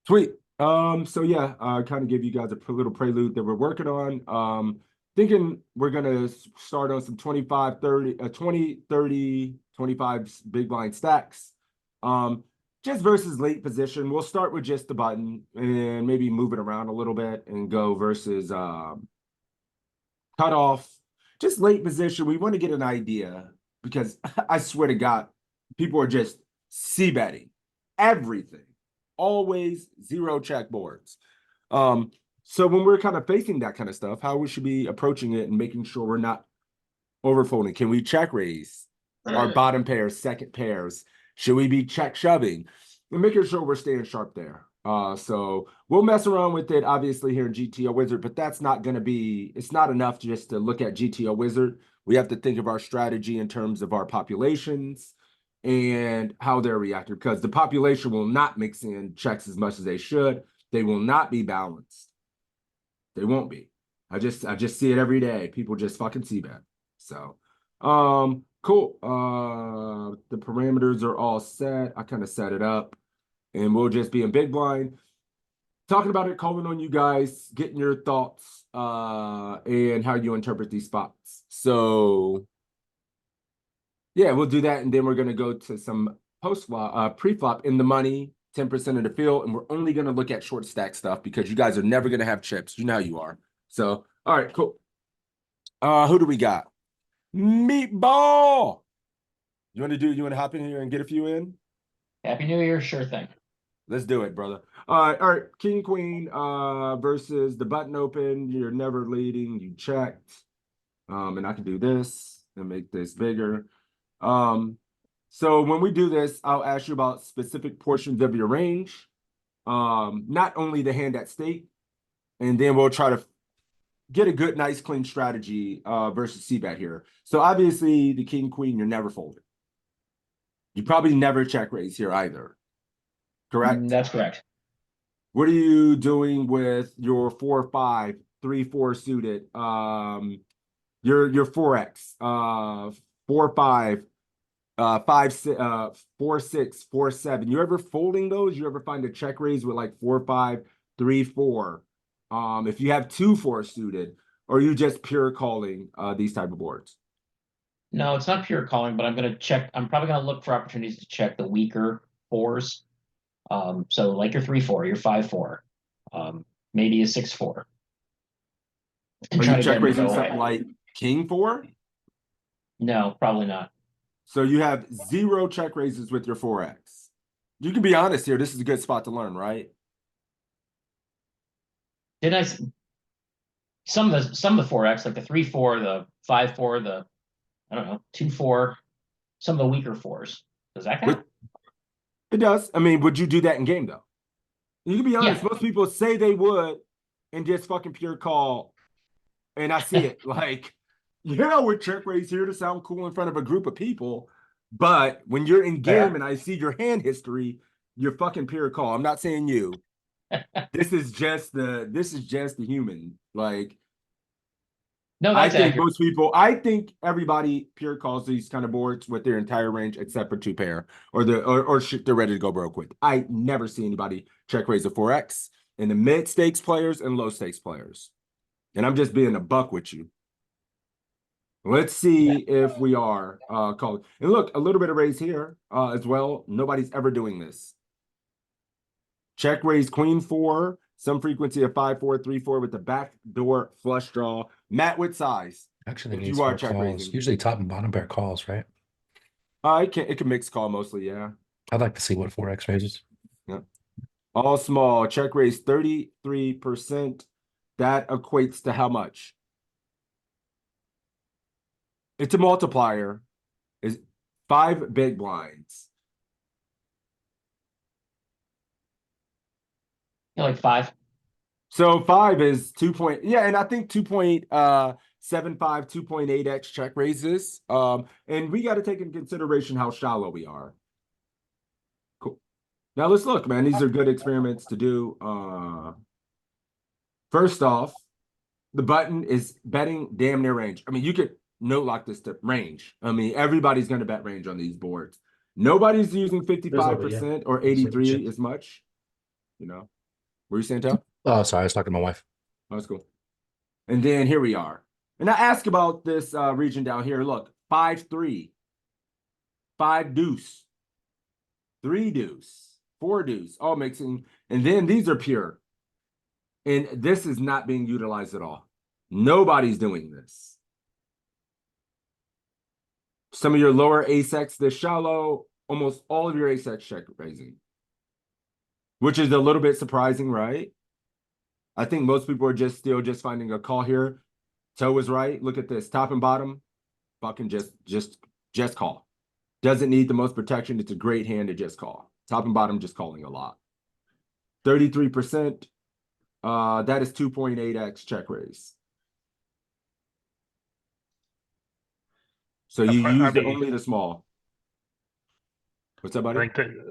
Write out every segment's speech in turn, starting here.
Sweet. So yeah, kind of give you guys a little prelude that we're working on. Thinking we're gonna start on some 25, 30, 20, 30, 25 big blind stacks. Um, just versus late position. We'll start with just the button and maybe move it around a little bit and go versus cutoff. Just late position. We want to get an idea because I swear to God, people are just c betting everything, always zero check boards. Um, so when we're kind of facing that kind of stuff, how we should be approaching it and making sure we're not overfolding. Can we check raise our bottom pairs, second pairs? Should we be check shoving? And making sure we're staying sharp there. So we'll mess around with it, obviously, here in GTO Wizard, but that's not going to be, it's not enough just to look at GTO Wizard. We have to think of our strategy in terms of our populations and how they're reacting, because the population will not mix in checks as much as they should. They will not be balanced. They won't be. I just see it every day. People just fucking see that. So, cool. The parameters are all set. I kind of set it up, and we'll just be in big blind, talking about it, calling on you guys, getting your thoughts, and how you interpret these spots. So, yeah, we'll do that, and then we're gonna go to some post flop, pre-flop in the money, 10% of the field, and we're only gonna look at short stack stuff because you guys are never gonna have chips. You know how you are. So, all right, cool. Who do we got? Meatball. You want to hop in here and get a few in? Happy New Year, sure thing. Let's do it, brother. All right, King Queen versus the button open. You're never leading, you checked. And I can do this and make this bigger. So when we do this, I'll ask you about specific portions of your range. Not only the hand at stake, and then we'll try to get a good, nice, clean strategy versus c-bet here. So obviously the king, queen, you're never folding. You probably never check raise here either, correct? That's correct. What are you doing with your 4-5, 3-4 suited? Your 4x, 4-5, 5-6, 4-6, 4-7. You ever folding those? You ever find a check raise with like 4-5, 3-4? If you have 2-4 suited, or are you just pure calling these type of boards? No, it's not pure calling, but I'm going to check. I'm probably going to look for opportunities to check the weaker fours. So like your 3-4, your 5-4, maybe a 6-4. And Are try you to get check them to raising go something away. like king 4? No, probably not. So you have 0 check raises with your 4x. You can be honest here. This is a good spot to learn, right? Did I? Some of the 4x, like the 3-4, the 5-4, the I don't know 2-4, some of the weaker fours. Does that count? It does. I mean, would you do that in game though? You can be honest. Yeah. Most people say they would, and just fucking pure call. And I see it like, yeah, we're check raise here to sound cool in front of a group of people. But when you're in game Fair. and I see your hand history, you're fucking pure call. I'm not saying you. This is just the human. Like, No, I that's think accurate. most people, I think everybody pure calls these kind of boards with their entire range except for 2 pair or shit they're ready to go broke with. I never see anybody check raise a 4x in the mid stakes players and low stakes players. And I'm just being a buck with you. Let's see if we are calling. And look, a little bit of raise here as well. Nobody's ever doing this. Check raise queen 4, some frequency of 5-4, 3-4 with the backdoor flush draw. Matt, with size. Actually, If needs you are more check calls. raising, Usually top and bottom pair calls, right? it can mix call mostly, yeah. I'd like to see what 4x raises. Yeah. All small, check raise 33%. That equates to how much? It's a multiplier. Is 5 big blinds. Yeah, like 5. So 5 is 2 point, yeah, and I think 2.75, 2.8x check raises. And we got to take into consideration how shallow we are. Cool. Now let's look, man. These are good experiments to do. First off, the button is betting damn near range. I mean, you could note lock this to range. I mean, everybody's going to bet range on these boards. Nobody's using 55% or 83 as much, you know. Were you saying, Tal? Oh, sorry, I was talking to my wife. Oh, that's cool. And then here we are. And I ask about this region down here. Look, 5-3, 5 deuce, 3 deuce, 4 deuce, all mixing. And then these are pure. And this is not being utilized at all. Nobody's doing this. Some of your lower ace-X, this shallow, almost all of your ace-X check raising. Which is a little bit surprising, right? I think most people are still finding a call here. Toe is right. Look at this. Top and bottom. Fucking just call. Doesn't need the most protection. It's a great hand to just call. Top and bottom just calling a lot. 33%. That is 2.8x check raise. So you use only the small. What's up, buddy?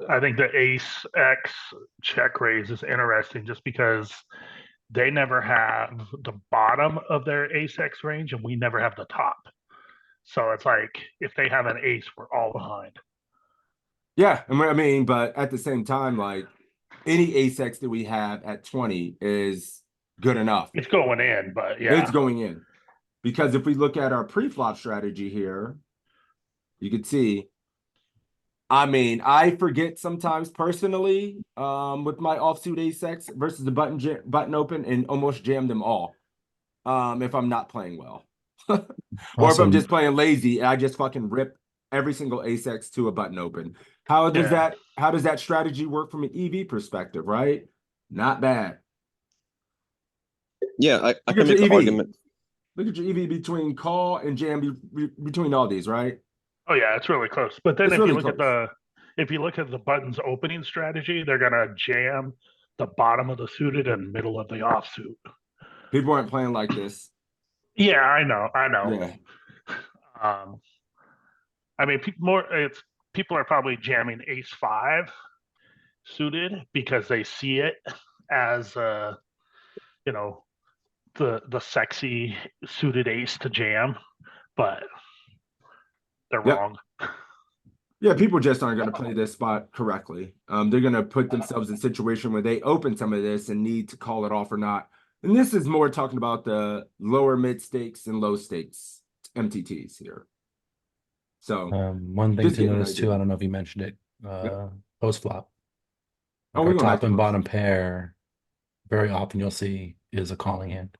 I think the ace X check raise is interesting just because they never have the bottom of their ace X range and we never have the top. So it's like if they have an ace, we're all behind. Yeah, I mean, but at the same time, like any ace X that we have at 20 is good enough. It's going in, but yeah. It's going in. Because if we look at our pre-flop strategy here, you can see, I mean, I forget sometimes personally with my offsuit ace-X versus the button open and almost jam them all if I'm not playing well. Or Also, if I'm just playing lazy, I just fucking rip every single ace-X to a button open. How does that strategy work from an EV perspective, right? Not bad. Yeah, I can make the argument. Look at your EV between call and jam between all these, right? Oh yeah, it's really close. But then It's if really you look close. if you look at the buttons opening strategy, they're gonna jam the bottom of the suited and middle of the offsuit. People aren't playing like this. Yeah, I know. Yeah. I mean, people are probably jamming ace 5 suited because they see it as you know, the sexy suited ace to jam, but they're wrong. Yeah, people just aren't going to play this spot correctly. They're going to put themselves in a situation where they open some of this and need to call it off or not. And this is more talking about the lower mid stakes and low stakes MTTs here. So one thing to notice too, I don't know if you mentioned it, post flop. Like our top and bottom pair, very often you'll see is a calling hand,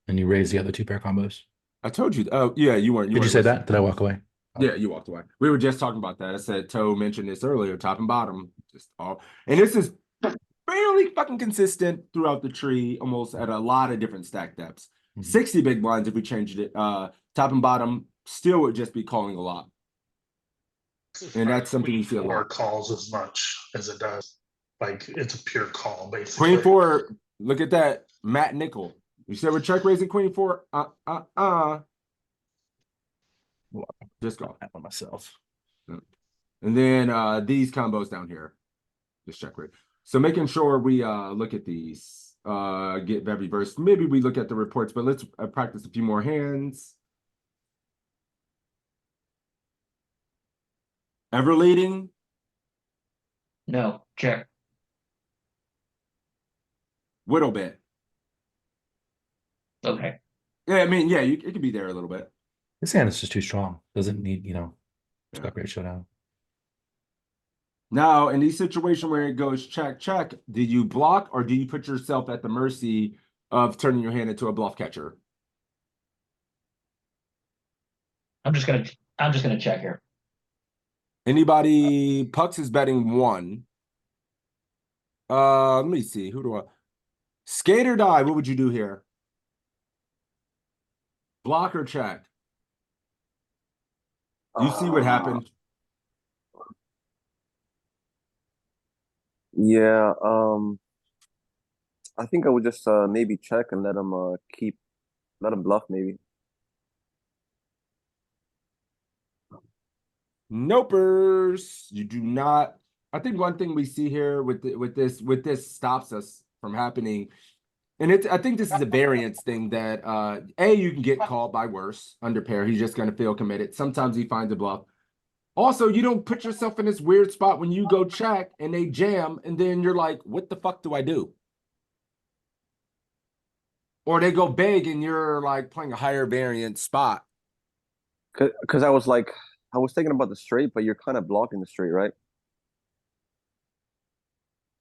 and you raise the other 2 pair combos. I told you. Oh yeah, you weren't. Did you say that? Did I walk away? Yeah, you walked away. We were just talking about that. I said Toe mentioned this earlier, top and bottom, just all. And this is fairly fucking consistent throughout the tree, almost at a lot of different stack depths. 60 big blinds if we changed it. Top and bottom still would just be calling a lot. And that's something you see a lot. Calls as much as it does. Like it's a pure call, basically. Queen 4, look at that. Matt Nickel. You said we're check raising Queen 4. Just go on myself. And then these combos down here. Just check raise. So making sure we look at these, get very versed. Maybe we look at the reports, but let's practice a few more hands. Ever leading? No, check. Whittle bit. Okay. Yeah, I mean, yeah, it could be there a little bit. This hand is just too strong. Doesn't need, stock rate showdown. Now, in these situations where it goes check, check, do you block or do you put yourself at the mercy of turning your hand into a bluff catcher? I'm just gonna check here. Anybody? Pucks is betting 1. Let me see. Who do I? Skate or die? What would you do here? Block or check? You see what happened? Yeah, I think I would just maybe check and let him bluff maybe. Nopers. You do not. I think one thing we see here with this stops us from happening. And I think this is a variance thing that you can get called by worse under pair. He's just gonna feel committed. Sometimes he finds a bluff. Also, you don't put yourself in this weird spot when you go check and they jam, and then you're like, what the fuck do I do? Or they go big and you're like playing a higher variant spot. Because I was thinking about the straight, but you're kind of blocking the straight, right?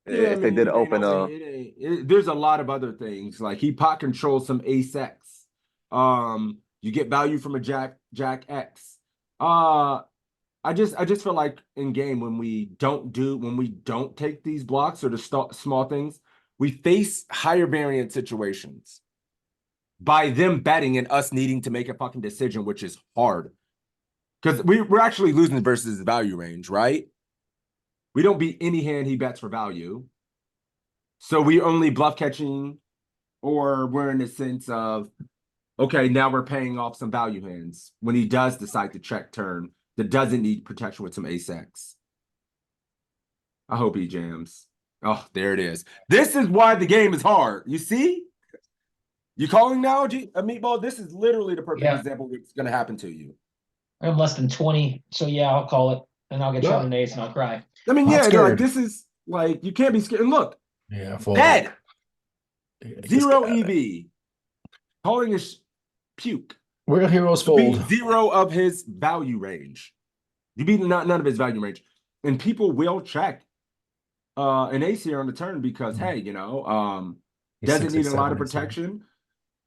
Yeah, I If they mean, did it ain't, open there's a lot of other things. Like he pot controls some ace X. You get value from a jack X. I just feel like in game when we don't take these blocks or the small things, we face higher variant situations by them betting and us needing to make a fucking decision, which is hard. Because we're actually losing versus his value range, right? We don't beat any hand he bets for value. So we only bluff catching, or we're in the sense of, okay, now we're paying off some value hands when he does decide to check turn that doesn't need protection with some ace X. I hope he jams. Oh, there it is. This is why the game is hard. You see? You calling now, Meatball? This is literally the perfect example of what's going to happen to you. I'm less than 20, so yeah, I'll call it, and I'll get shot an ace, and I'll cry. I mean, Not yeah, scared. like this is like you can't be scared. And look, Yeah, full. dead. Just Zero get at it. EV. Calling is puke. Real heroes You beat fold. 0 of his value range. You beat none of his value range. And people will check an ace here on the turn because, hey, He's doesn't 6, need a 6, lot of 7, protection.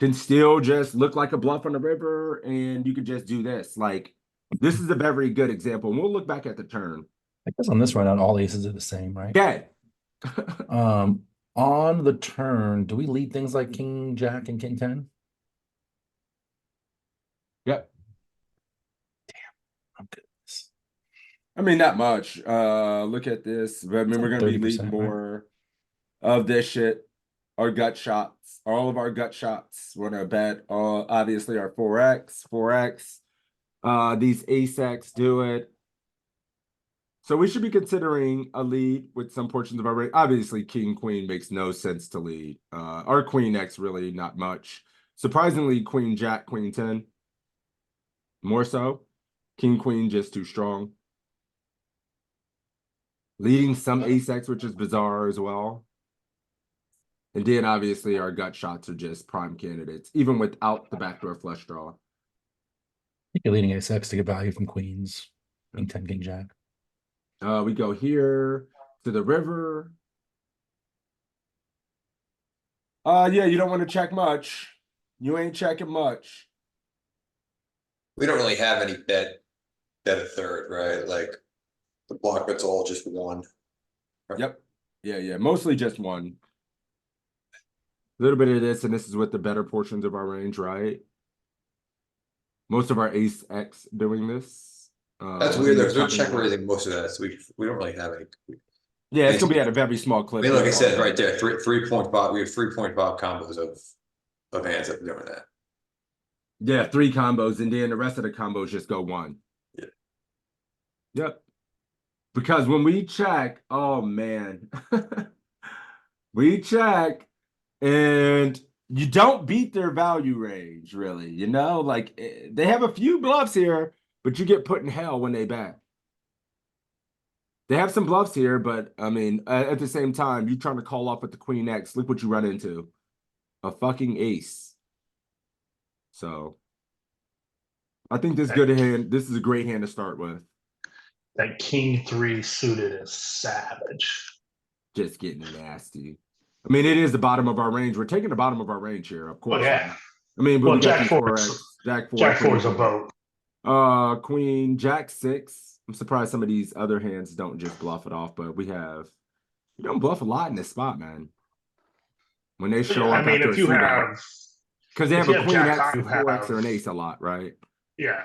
Can still just look like a bluff on the river, and you can just do this. Like, this is a very good example. And we'll look back at the turn. I guess on this run out, all aces are the same, right? Dead. On the turn, do we lead things like King Jack and King 10? Yep. I'm good. I mean, not much. Look at this. I mean, we're gonna be leading more of this shit. Our gut shots, all of our gut shots. We're gonna bet obviously our 4x. These ace X do it. So we should be considering a lead with some portions of our range. Obviously, King Queen makes no sense to lead. Our Queen X really not much. Surprisingly, Queen Jack, Queen 10. More so. King Queen just too strong. Leading some ace X, which is bizarre as well. And then obviously our gut shots are just prime candidates, even without the backdoor flush draw. I think you're leading ace X to get value from queens. King 10, King Jack. We go here to the river. Yeah, you don't want to check much. You ain't checking much. We don't really have any bet a third, right? Like the block bet's all just one. Yep. Yeah. Mostly just one. A little bit of this, and this is with the better portions of our range, right? Most of our ace X doing this. That's weird. They're check raising most of that, so we don't really have any. Yeah, it's gonna be at a very small clip. I mean, like I said right there, 3.5. We have 3.5 combos of hands that are doing that. Yeah, 3 combos, and then the rest of the combos just go 1. Yeah. Yep. Because when we check, oh man, we check, and you don't beat their value range, really. You know, like they have a few bluffs here, but you get put in hell when they bet. They have some bluffs here, but I mean, at the same time, you trying to call off with the Queen X. Look what you run into. A fucking ace. So I think this good hand. This is a great hand to start with. That King 3 suited is savage. Just getting nasty. I mean, it is the bottom of our range. We're taking the bottom of our range here, of course. Oh, yeah. I mean, but Well, we got Jack 4. Jack 4 is a vote. Queen, Jack 6. I'm surprised some of these other hands don't just bluff it off, but we don't bluff a lot in this spot, man. When they show up, I mean, if you have, because they have a Queen X, high, a 4X, or an ace a lot, right? Yeah,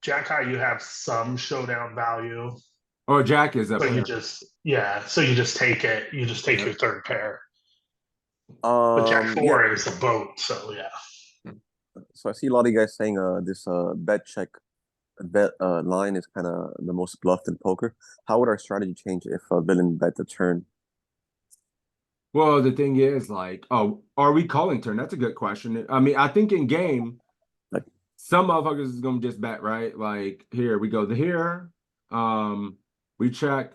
Jack high, you have some showdown value. Oh, Jack is up. But you just so you just take it. You just take your third pair. But Jack 4 is a vote, so yeah. So I see a lot of you guys saying this bet line is kind of the most bluffed in poker. How would our strategy change if a villain bet the turn? Well, the thing is, like, oh, are we calling turn? That's a good question. I mean, I think in game, like, some motherfuckers is gonna just bet, right? Like, here we go. Here, we check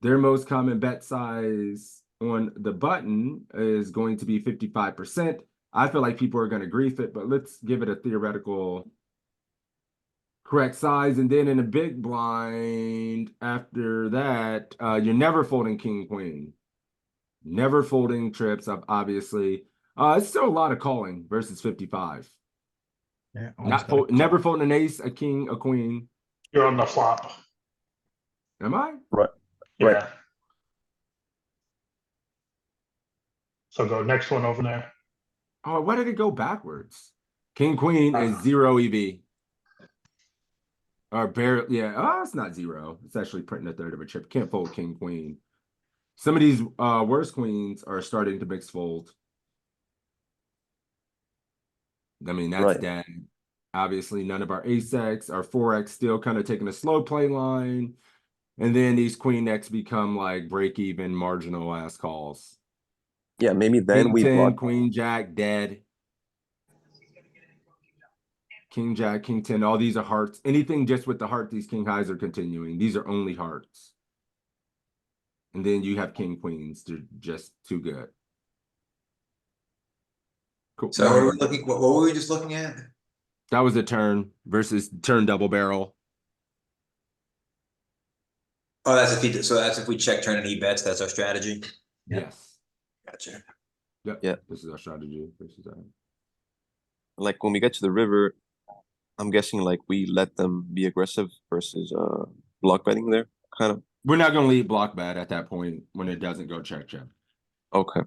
their most common bet size on the button is going to be 55%. I feel like people are going to grief it, but let's give it a theoretical correct size. And then in a big blind after that, you're never folding king, queen. Never folding trips up, obviously. It's still a lot of calling versus 55. Yeah, Never folding an ace, a king, a queen. You're on the flop. Am I? Right. Yeah. Right. So go next one over there. Oh, why did it go backwards? King, queen is 0 EV. Or barely, yeah. Oh, it's not 0. It's actually printing a third of a chip. Can't fold king, queen. Some of these worse queens are starting to mix fold. I mean, that's Right. dead. Obviously, none of our ace X, our 4X still kind of taking a slow play line. And then these queen X become like break even marginal ass calls. Yeah, maybe then King we 10, block. queen jack, dead. King jack, king 10, all these are hearts. Anything just with the heart, these king highs are continuing. These are only hearts. And then you have king queens. They're just too good. Cool. So are we looking, what were we just looking at? That was a turn versus turn double barrel. Oh, that's if he, so that's if we check turn and he bets, that's our strategy. Yeah. Yes. Gotcha. Yep. Yeah. This is our strategy. This is our... Like when we get to the river, I'm guessing like we let them be aggressive versus block betting there, kind of. We're not going to lead block bet at that point when it doesn't go check check. Okay.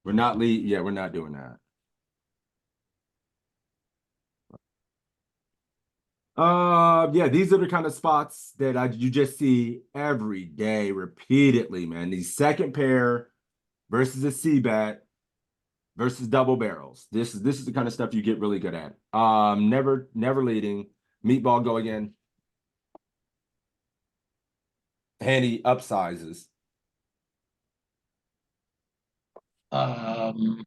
We're not lead. Yeah, we're not doing that. Yeah, these are the kind of spots that you just see every day repeatedly, man. These second pair versus a C bet versus double barrels. This is the kind of stuff you get really good at. Never leading. Meatball go again. Handy upsizes. It's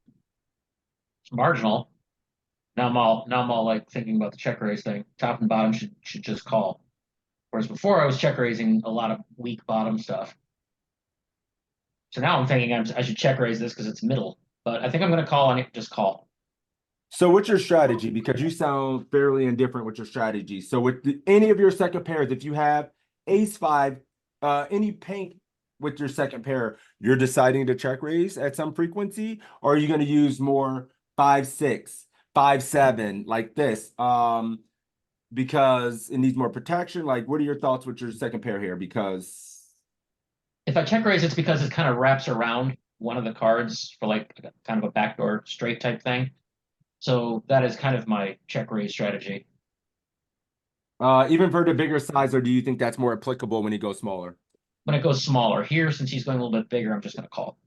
marginal. Now I'm all like thinking about the check raise thing. Top and bottom should just call. Whereas before I was check raising a lot of weak bottom stuff. So now I'm thinking I should check raise this because it's middle. But I think I'm going to call on it. Just call. So what's your strategy? Because you sound fairly indifferent with your strategy. So with any of your second pairs, if you have ace 5, any pink with your second pair, you're deciding to check raise at some frequency, or are you going to use more 5, 6, 5, 7 like this? Because it needs more protection. Like, what are your thoughts with your second pair here? Because If I check raise, it's because it kind of wraps around one of the cards for like kind of a backdoor straight type thing. So that is kind of my check raise strategy. even for the bigger size, or do you think that's more applicable when he goes smaller? When it goes smaller here, since he's going a little bit bigger, I'm just going to call.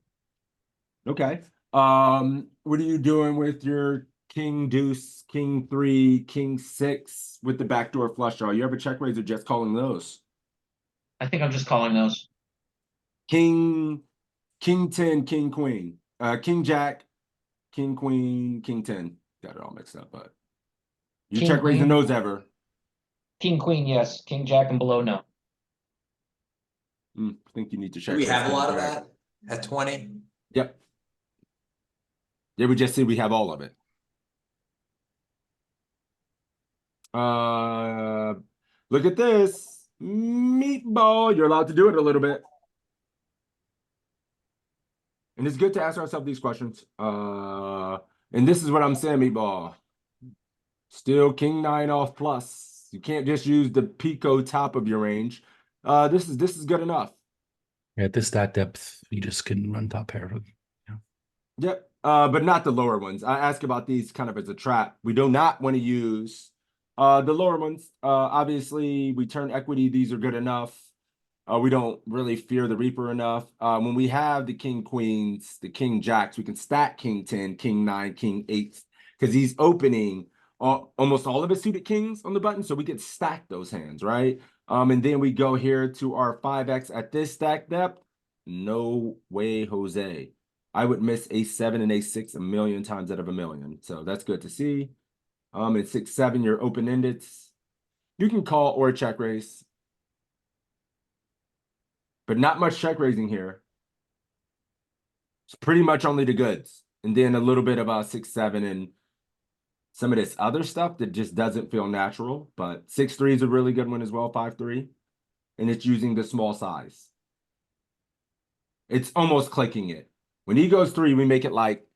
Okay. What are you doing with your king deuce, king 3, king 6 with the backdoor flush draw? You ever check raise or just calling those? I think I'm just calling those. King 10, king queen, king jack, king queen, king 10. Got it all mixed up, but you King, check raising queen. those ever? King queen, yes. King jack and below, no. I think you need to check. Do we raise have a king lot of jack. that at 20? Yep. Yeah, we just see we have all of it. Look at this. Meatball. You're allowed to do it a little bit. And it's good to ask ourselves these questions. And this is what I'm saying, Meatball. Still king 9 off plus. You can't just use the Pico top of your range. This is good enough. Yeah, at this stat depth, you just can run top pair. Yeah. Yep. But not the lower ones. I ask about these kind of as a trap. We do not want to use the lower ones. Obviously, we turn equity. These are good enough. We don't really fear the Reaper enough. When we have the king queens, the king jacks, we can stack king 10, king 9, king 8, because he's opening almost all of his suited kings on the button, so we could stack those hands, right? And then we go here to our 5x at this stack depth. No way, Jose. I would miss a7 and a6 a million times out of a million. So that's good to see. At 6, 7, you're open-ended. You can call or check raise. But not much check raising here. It's pretty much only the goods. and then a little bit about 6-7 and some of this other stuff that just doesn't feel natural. But 6-3 is a really good one as well, 5-3, and it's using the small size. It's almost clicking it. When he goes 3, we make it like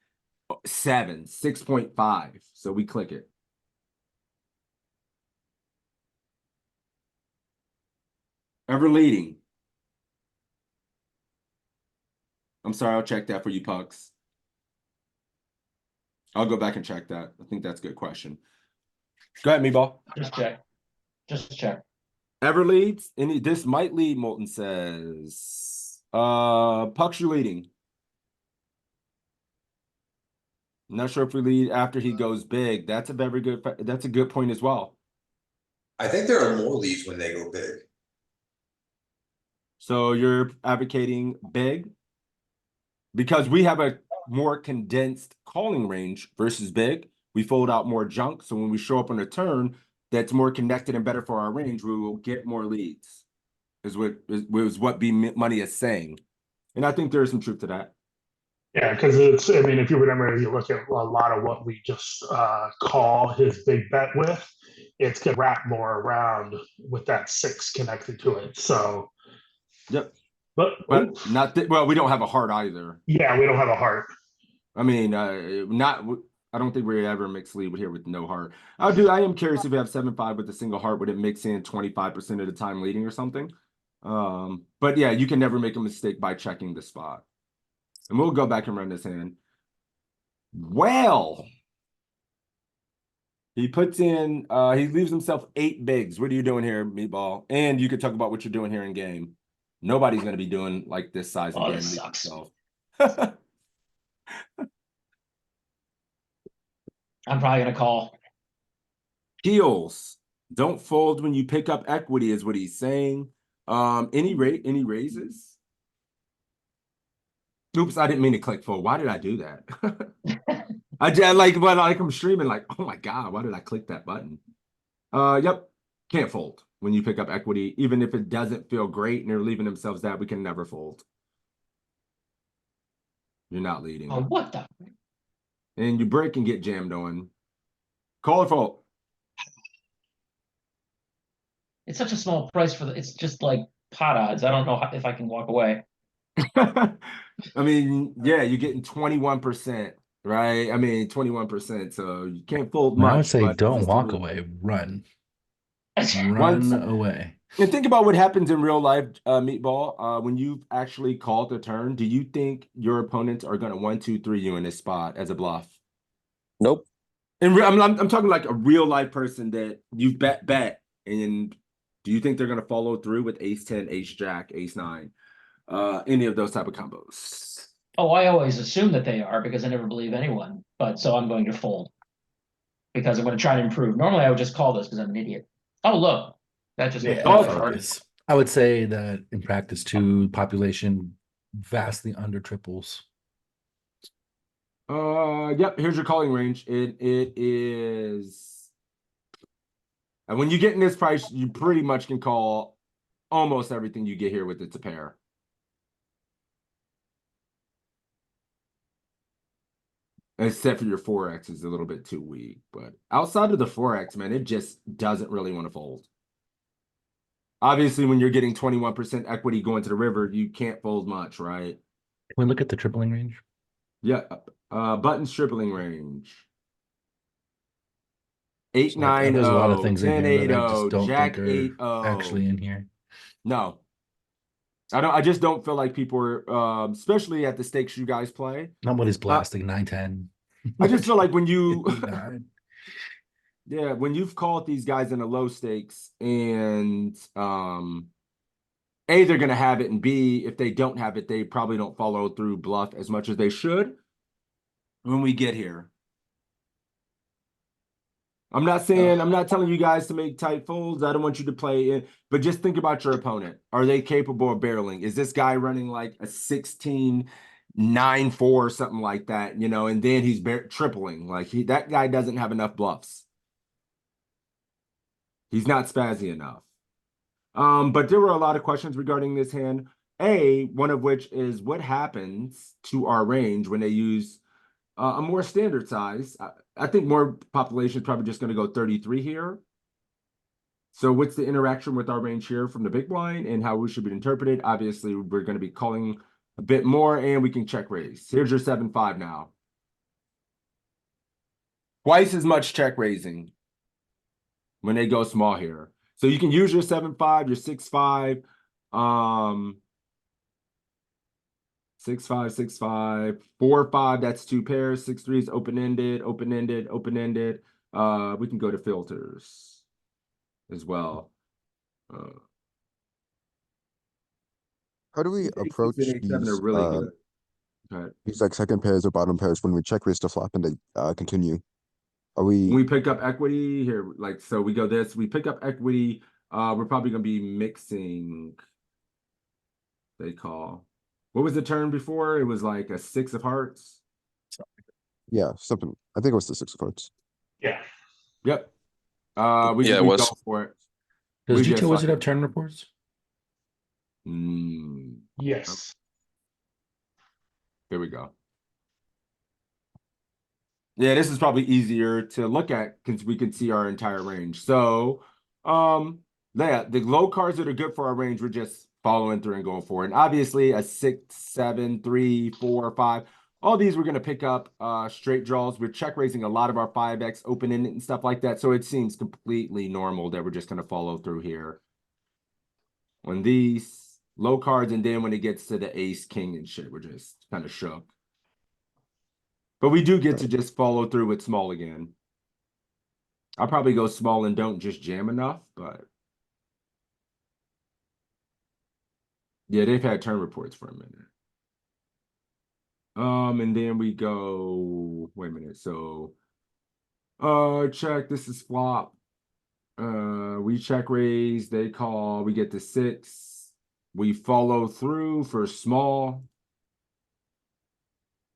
7, 6.5. So we click it. Ever leading. I'm sorry, I'll check that for you, Pucks. I'll go back and check that. I think that's a good question. Go ahead, Meatball. Just check. Just check. Ever leads? This might lead, Molten says. Pucks, you leading. Not sure if we lead after he goes big. That's a good point as well. I think there are more leads when they go big. So you're advocating big? Because we have a more condensed calling range versus big. We fold out more junk. So when we show up on a turn that's more connected and better for our range, we will get more leads, is what B Money is saying. And I think there is some truth to that. Yeah, because I mean, if you remember, you look at a lot of what we just call his big bet with, it's going to wrap more around with that 6 connected to it. So, yep. But not that, well, we don't have a heart either. Yeah, we don't have a heart. I mean, I don't think we ever mix lead with here with no heart. I am curious if we have 7-5 with a single heart, would it mix in 25% of the time leading or something? But yeah, you can never make a mistake by checking the spot. And we'll go back and run this hand. Well, he puts in, he leaves himself 8 bigs. What are you doing here, Meatball? And you could talk about what you're doing here in game. Nobody's going to be doing like this size in game. This sucks. I'm probably going to call. Heels. Don't fold when you pick up equity is what he's saying. Any raises? Oops, I didn't mean to click fold. Why did I do that? I just I'm streaming like, oh my God, why did I click that button? Yep, can't fold when you pick up equity, even if it doesn't feel great and they're leaving themselves that, we can never fold. You're not leading. Oh, what the? And you break and get jammed on. Call or fold. It's such a small price for it's just like pot odds. I don't know if I can walk away. I mean, yeah, you're getting 21%, right? I mean, 21%, so you can't fold much. I would say don't walk away, run. Run away. And think about what happens in real life, Meatball. When you've actually called the turn, do you think your opponents are going to 1, 2, 3 you in this spot as a bluff? Nope. And I'm talking like a real life person that you've bet, and do you think they're going to follow through with ace 10, ace jack, ace 9, any of those type of combos? Oh, I always assume that they are because I never believe anyone. But so I'm going to fold because I'm going to try to improve. Normally, I would just call this because I'm an idiot. Oh, look, that just I would say that in practice too, population vastly under triples. Yep, here's your calling range. It is, and when you get in this price, you pretty much can call almost everything you get here with it's a pair. Except for your 4X is a little bit too weak, but outside of the 4X, man, it just doesn't really want to fold. Obviously, when you're getting 21% equity going to the river, you can't fold much, right? Can we look at the tripling range? Yeah, button tripling range. 8, 9, there's a lot of 0, things 10, in here 8, that I just 0, don't Jack think 8, are 0. actually in here. No, I just don't feel like people are, especially at the stakes you guys play. Nobody's blasting 9, 10. I just feel like when you, yeah, when you've called these guys in a low stakes and A, they're going to have it, and B, if they don't have it, they probably don't follow through bluff as much as they should when we get here. I'm not telling you guys to make tight folds. I don't want you to play in, but just think about your opponent. Are they capable of barreling? Is this guy running like a 16, 9, 4 or something like that, you know, and then he's tripling. Like that guy doesn't have enough bluffs. He's not spazzy enough. But there were a lot of questions regarding this hand. One of which is what happens to our range when they use a more standard size. I think more population is probably just going to go 33 here. So what's the interaction with our range here from the big blind and how we should be interpreted? Obviously, we're going to be calling a bit more and we can check raise. Here's your 7-5 now. Twice as much check raising when they go small here. So you can use your 7-5, your 6-5, 6-5, 6-5, 4-5, that's two pairs, 6-3 is open-ended, open-ended, open-ended. We can go to filters as well. How do we approach 6 and 8-7 are really good. Okay. these like second pairs or bottom pairs when we check raise to flop and they continue? Are When we we pick up equity here, like, so we go this, we pick up equity, we're probably gonna be mixing, they call. What was the turn before? It was like a 6 of hearts. yeah, something I think it was the 6 of hearts. Yeah. Yep. We Yeah, it we was. go for it. Does We G2 just Wizard like- have turn reports? Yes. There we go. Yeah, this is probably easier to look at because we can see our entire range. So, yeah, the low cards that are good for our range, we're just following through and going for it. And obviously, a 6, 7, 3, 4, 5. All these we're going to pick up straight draws. We're check raising a lot of our 5x open in and stuff like that. So it seems completely normal that we're just going to follow through here on these low cards. And then when it gets to the ace, king, and shit, we're just kind of shook. But we do get to just follow through with small again. I'll probably go small and don't just jam enough, but yeah, they've had turn reports for a minute. And then we go, wait a minute. So, check, this is flop. We check raise, they call, we get the 6. We follow through for small.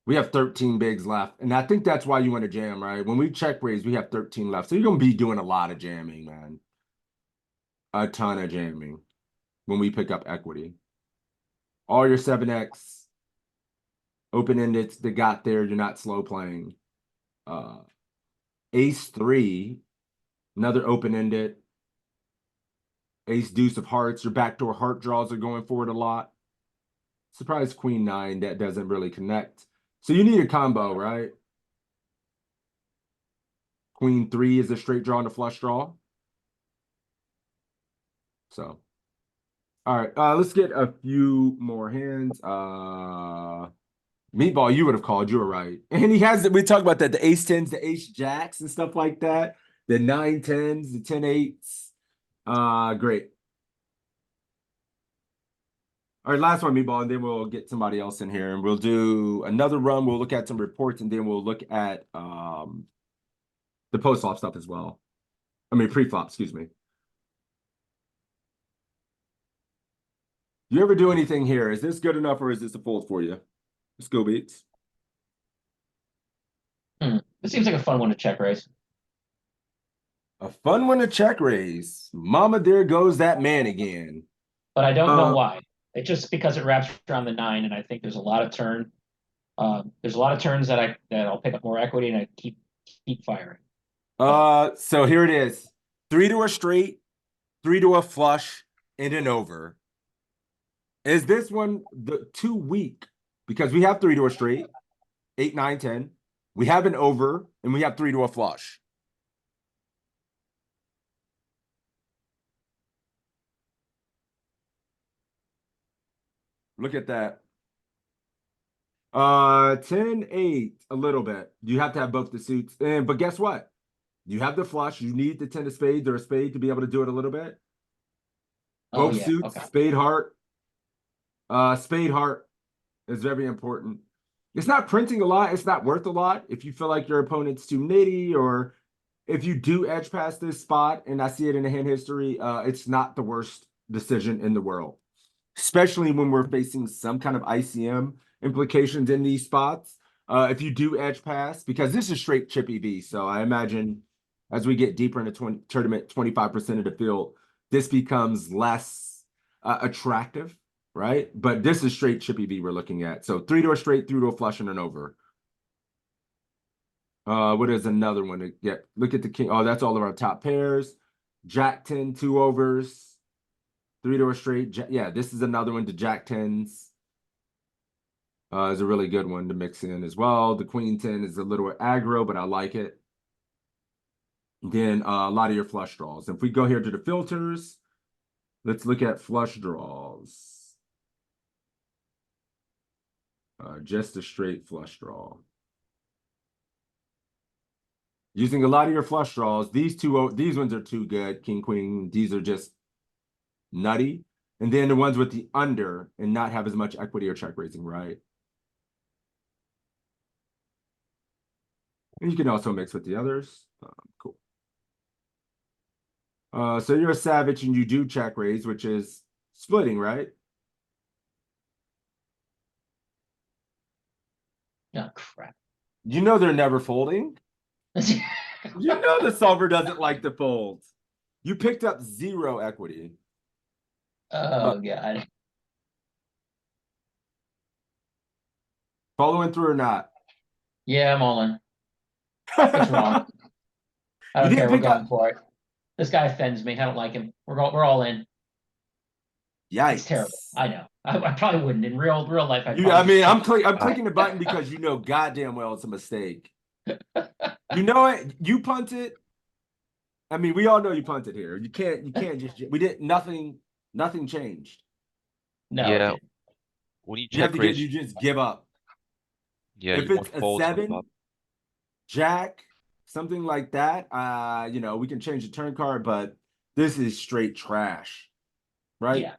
We have 13 bigs left, and I think that's why you want to jam, right? When we check raise, we have 13 left. So you're going to be doing a lot of jamming, man. A ton of jamming when we pick up equity. All your 7x, open-ended, they got there. You're not slow playing. Ace 3, another open-ended. Ace deuce of hearts, your backdoor heart draws are going forward a lot. Surprise queen 9, that doesn't really connect. So you need a combo, right? Queen 3 is a straight draw and a flush draw. So, all right, let's get a few more hands. Meatball, you would have called, you were right. And he has, we talk about that, the ace 10s, the ace jacks and stuff like that. The 9 10s, the 10 8s. Great. All right, last one, Meatball, and then we'll get somebody else in here and we'll do another run. We'll look at some reports and then we'll look at the post-flop stuff as well. I mean, pre-flop, excuse me. You ever do anything here? Is this good enough or is this a fold for you? Let's go, Beats. This seems like a fun one to check raise. A fun one to check raise. Mama, there goes that man again. But I don't know why. It's just because it wraps around the 9, and I think there's a lot of turn. There's a lot of turns that I'll pick up more equity, and I keep firing. So here it is. 3 to a straight, 3 to a flush, and an over. Is this one too weak? Because we have 3 to a straight, 8, 9, 10. We have an over, and we have 3 to a flush. Look at that. 10, 8, a little bit. You have to have both the suits. But guess what? You have the flush. You need the 10 of spades or a spade to be able to do it a little bit. Both suits, okay. spade heart. Spade heart is very important. It's not printing a lot. It's not worth a lot. If you feel like your opponent's too nitty or if you do edge past this spot, and I see it in the hand history, it's not the worst decision in the world. Especially when we're facing some kind of ICM implications in these spots. If you do edge pass, because this is straight chip EV, so I imagine as we get deeper into tournament, 25% of the field, this becomes less attractive, right? But this is straight chip EV we're looking at. So 3 to a straight, 3 to a flush, and an over. What is another one? Yeah, look at the king. Oh, that's all of our top pairs. Jack 10, 2 overs, 3 to a straight. Yeah, this is another one to Jack 10s. Is a really good one to mix in as well. The Queen 10 is a little aggro, but I like it. Then a lot of your flush draws. If we go here to the filters, let's look at flush draws. Just a straight flush draw. Using a lot of your flush draws. These ones are too good. King, queen. These are just nutty. And then the ones with the under and not have as much equity or check raising, right? And you can also mix with the others. Cool. So you're a savage and you do check raise, which is splitting, right? Oh, crap. You know they're never folding. You know the solver doesn't like to fold. You picked up 0 equity. Oh, God. Following through or not? Yeah, I'm all in. It's wrong. I You don't didn't care. We're pick going up. for it. This guy offends me. I don't like him. We're all in. Yikes. It's terrible. I know. I probably wouldn't in real life. I'm clicking the button because you know goddamn well it's a mistake. You know it. You punted. I mean, we all know you punted here. You can't just. We did nothing. Nothing changed. No. Yeah. When you You have check to raise, you just give up. yeah, If you want it's a folds on the 7, flop. Jack, something like that, we can change the turn card, but this is straight trash, right? Yeah.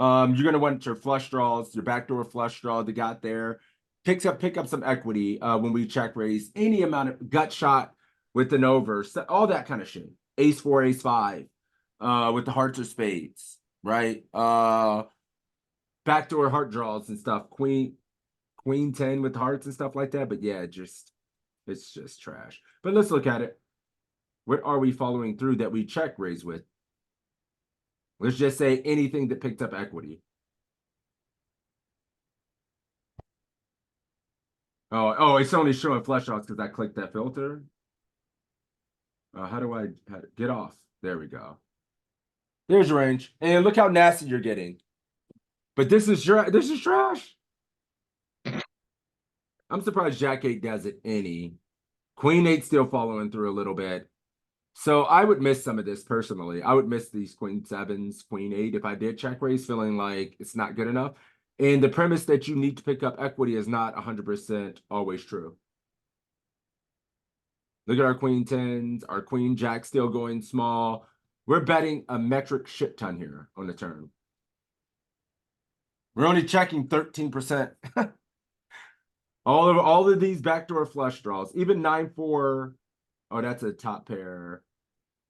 You're gonna want your flush draws, your backdoor flush draw that got there. Pick up some equity when we check raise any amount of gut shot with an over, so all that kind of shit. Ace 4, ace 5, with the hearts or spades, right? Backdoor heart draws and stuff. Queen 10 with hearts and stuff like that. But yeah, it's just trash. But let's look at it. What are we following through that we check raise with? Let's just say anything that picked up equity. Oh, it's only showing flush draws because I clicked that filter. How do I get off? There we go. There's your range. And look how nasty you're getting. But this is trash. I'm surprised Jack 8 does it any. Queen 8 still following through a little bit. So I would miss some of this personally. I would miss these Queen 7s, Queen 8 if I did check raise, feeling like it's not good enough. And the premise that you need to pick up equity is not 100% always true. Look at our Queen 10s, our Queen Jack still going small. We're betting a metric shit ton here on the turn. We're only checking 13%. All of these backdoor flush draws, even 9-4. Oh, that's a top pair.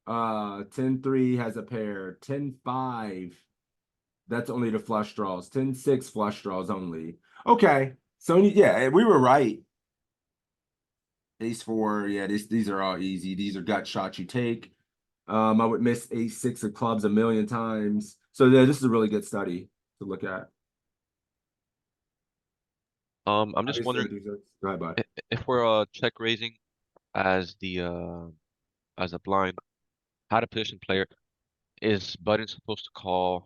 10-3 has a pair. 10-5. That's only the flush draws. 10-6 flush draws only. Okay. So yeah, we were right. Ace 4, yeah, these are all easy. These are gut shots you take. I would miss ace 6 of clubs a million times. So yeah, this is a really good study to look at. I'm just wondering Go ahead, bud. if we're check raising as a blind, how to position player, is button supposed to call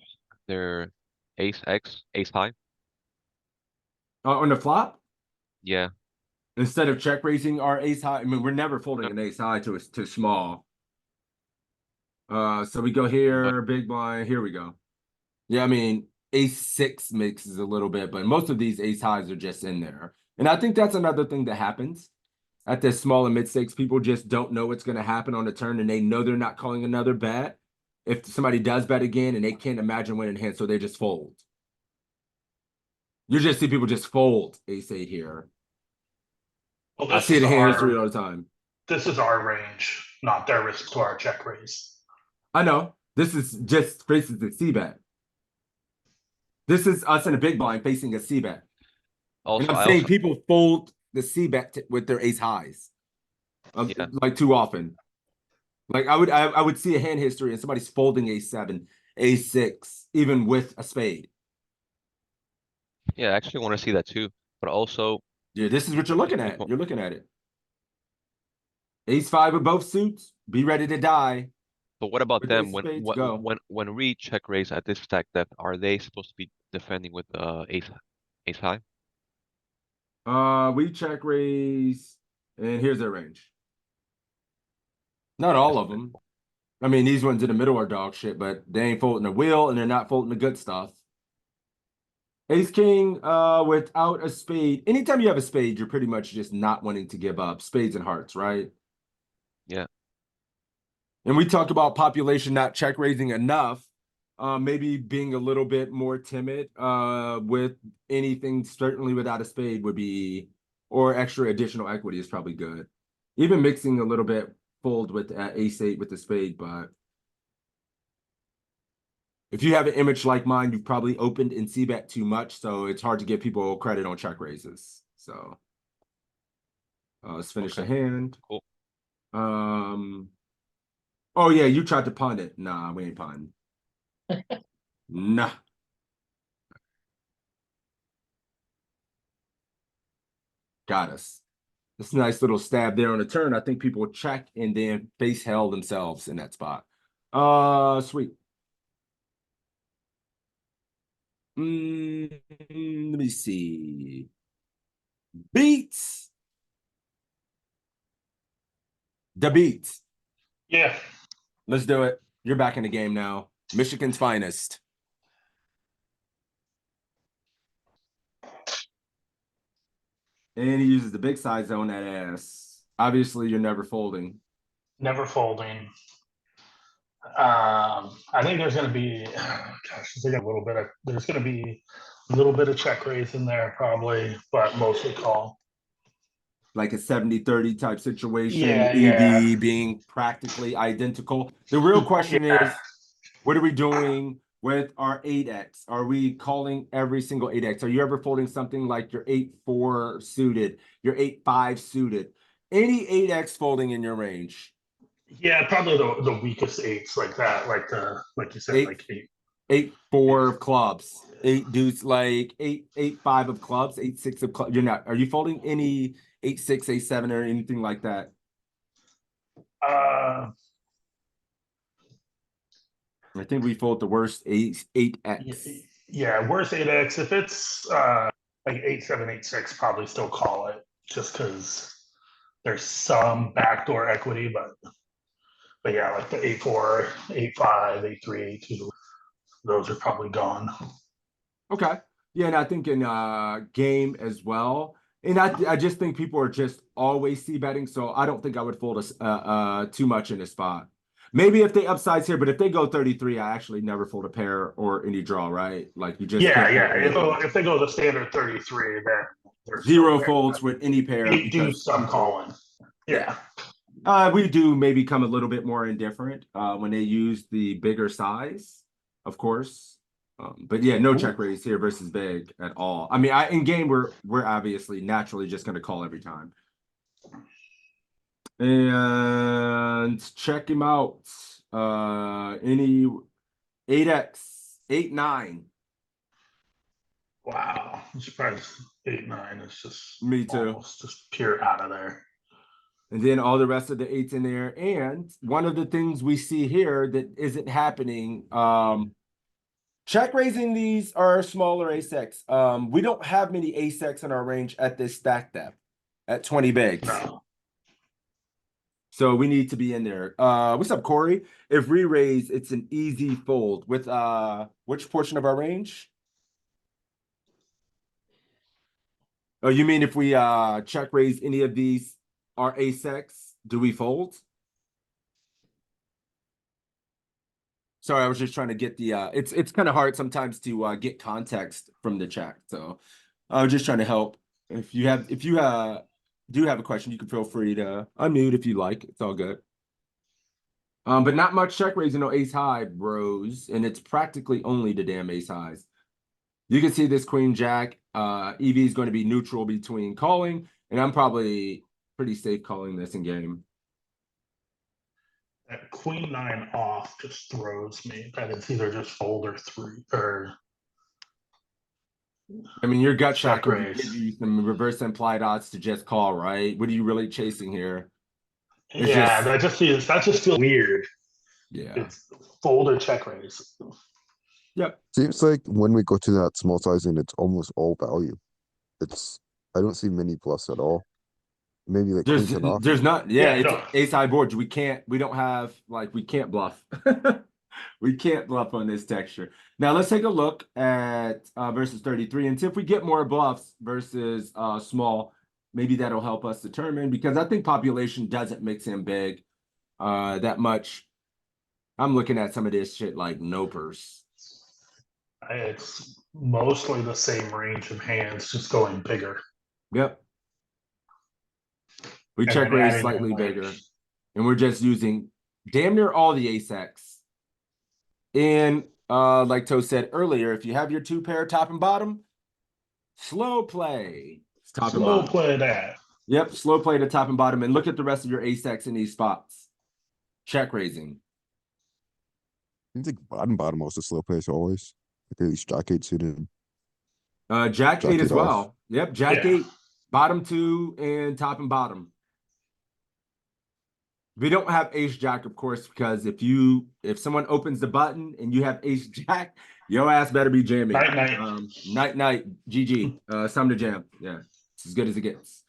their ace X, ace high? On the flop, Yeah. instead of check raising our ace high, I mean, we're never folding an ace high to small. So we go here, big blind. Here we go. Yeah, I mean, ace 6 mixes a little bit, but most of these ace highs are just in there. And I think that's another thing that happens at this small and mid stakes. People just don't know what's going to happen on the turn, and they know they're not calling another bet. If somebody does bet again and they can't imagine winning hand, so they just fold. You just see people just fold ace 8 here. Well, I see it in hand history all the time. This is our range, not their risk to our check raise. I know. This is just faces the C-bet. This is us in a big blind facing a C-bet. Also, And I'm saying people fold the C-bet with their ace highs. Yeah. Like too often. Like I would see a hand history and somebody's folding ace 7, ace 6, even with a spade. Yeah, I actually want to see that too. But also, Yeah, this is what you're looking at. people- You're looking at it. Ace-5 of both suits. Be ready to die. But what about With them ace when spades, go. when we check raise at this stack depth? Are they supposed to be defending with ace high? We check raise, and here's their range. Not all of them. I mean, these ones in the middle are dog shit, but they ain't folding the wheel and they're not folding the good stuff. Ace King, without a spade. Anytime you have a spade, you're pretty much just not wanting to give up. Spades and hearts, right? Yeah. And we talk about population not check raising enough. Maybe being a little bit more timid with anything, certainly without a spade would be, or extra additional equity is probably good. Even mixing a little bit fold with ace-8 with the spade, but if you have an image like mine, you've probably opened in c-bet too much, so it's hard to give people credit on check raises. So let's finish the hand. Cool. Oh yeah, you tried to punt it. Nah, we ain't punting. Nah. Got us. This nice little stab there on the turn. I think people check and then face hell themselves in that spot. Sweet. Let me see. Beats. The beats. Yeah. Let's do it. You're back in the game now. Michigan's finest. And he uses the big size on that ass. Obviously, you're never folding. Never folding. I think there's going to be, gosh, there's a little bit of, there's going to be a little bit of check raise in there probably, but mostly call. Like a 70-30 type situation, Yeah, EV being practically identical. The real question is, what are we doing with our 8x? Are we calling every single 8x? Are you ever folding something like your 8-4 suited, your 8-5 suited? Any 8x folding in your range? Yeah, probably the weakest eights like that, like you said, like 8-4 of clubs, 8 deuce, like 8-5 of clubs, 8-6 of clubs. You're not. Are you folding any 8-6, 8-7, or anything like that? I think we fold the worst 8x. Yeah, worst 8x. If it's like 8-7, 8-6, probably still call it just because there's some backdoor equity, but yeah, like the 8-4, 8-5, 8-3, 8-2, those are probably gone. Okay. Yeah, and I think in game as well. And I just think people are just always c-betting, so I don't think I would fold us too much in a spot. Maybe if they upsize here, but if they go 33, I actually never fold a pair or any draw, right? Like you just can't. If they go the standard 33, then zero folds with any pair they do because some calling. Yeah. We do maybe come a little bit more indifferent when they use the bigger size, of course. But yeah, no check raise here versus big at all. I mean, in game we're obviously naturally just going to call every time. And check him out. Any 8x, 8-9. Wow, I'm surprised 8-9 is just Me too. Almost just pure out of there. And then all the rest of the 8s in there. And one of the things we see here that isn't happening, check raising these are smaller ace-x. We don't have many ace-x in our range at this stack depth at 20 bigs. No. So we need to be in there. What's up, Corey? If we raise, it's an easy fold with which portion of our range? Oh, you mean if we check raise any of these are ace-x, do we fold? Sorry, I was just trying to get the it's kind of hard sometimes to get context from the chat. So I was just trying to help. If you do have a question, you can feel free to unmute if you like. It's all good. But not much check raising on ace high, bros, and it's practically only the damn ace highs. You can see this queen jack. EV is going to be neutral between calling, and I'm probably pretty safe calling this in game. That queen 9 off just throws me. That it's either just fold or 3 or. I mean, your gut shot Check could raise. give you some reverse implied odds to just call, right? What are you really chasing here? It's Yeah, just that just feels weird. yeah. It's fold or check raise. Yep. Seems like when we go to that small sizing, it's almost all value. I don't see many bluffs at all. Maybe like queens and off. There's not Yeah, it's no. ace high boards. We don't have like we can't bluff. We can't bluff on this texture. Now let's take a look at versus 33 and see if we get more bluffs versus small. Maybe that'll help us determine because I think population doesn't mix in big that much. I'm looking at some of this shit like nopers. It's mostly the same range of hands, just going bigger. Yep. We And check then raise adding in, slightly like- bigger. And we're just using damn near all the ace X. And like Toe said earlier, if you have your two pair top and bottom, slow play. It's top and Slow bottom. play that. Yep, slow play to top and bottom, and look at the rest of your ace X in these spots. Check raising. Seems like bottom also slow plays always. Like at least jack eight suited. Jack Jack eight as eight off. well. Yep, Jack Yeah. eight, bottom two, and top and bottom. We don't have ace jack, of course, because if someone opens the button and you have ace jack, your ass better be jamming. Night, night. Night, night, GG. It's time to jam. Yeah, it's as good as it gets.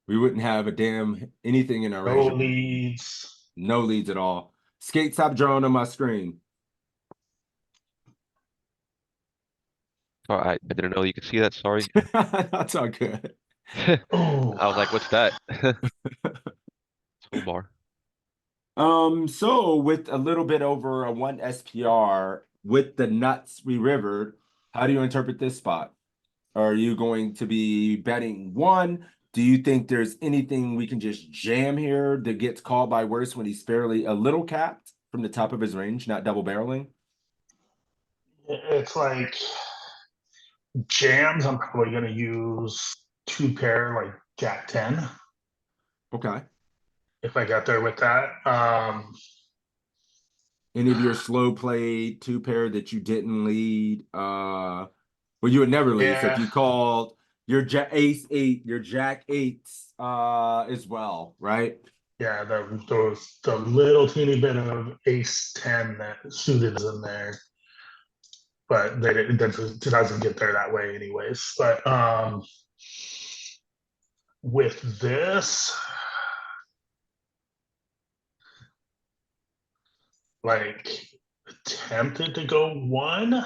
We wouldn't have a damn anything in our No range. leads. No leads at all. Skate, stop drawing on my screen. Oh, I didn't know you could see that. Sorry. That's all good. Oh, I was like, what's that? Tool bar. So with a little bit over a 1 SPR with the nuts we rivered, how do you interpret this spot? Are you going to be betting one? Do you think there's anything we can just jam here that gets called by worse when he's fairly a little capped from the top of his range, not double barreling? it's like jams. I'm probably going to use two pair, like Jack 10, Okay. if I got there with that. Any of your slow play two pair that you didn't lead, well, you would never lead. So if Yeah. you called your ace eight, your jack eights, as well, right? Yeah, the little teeny bit of ace 10 that suited is in there, but it doesn't get there that way anyways. But with this, like tempted to go one,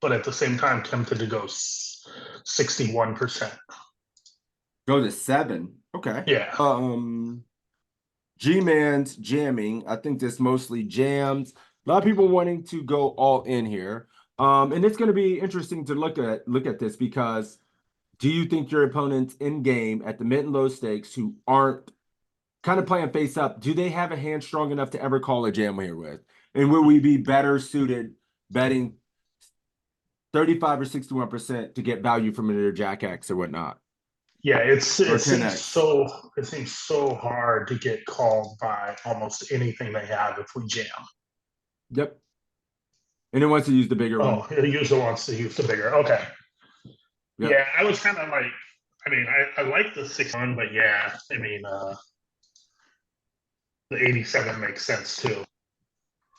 but at the same time tempted to go 61%. Go to 7. Okay. Yeah. G-Man's jamming. I think this mostly jams. A lot of people wanting to go all in here. And it's going to be interesting to look at this because do you think your opponents in game at the mid and low stakes who aren't kind of playing face up, do they have a hand strong enough to ever call a jam here with? And will we be better suited betting 35 or 61% to get value from their Jack X or whatnot? Yeah, it seems 10X. so hard to get called by almost anything they have if we jam. Yep. And it wants to use the bigger one. Oh, it usually wants to use the bigger. Okay. Yep. Yeah, I was kind of like, I mean, I like the 6-1, but yeah, I mean, the 87 makes sense too.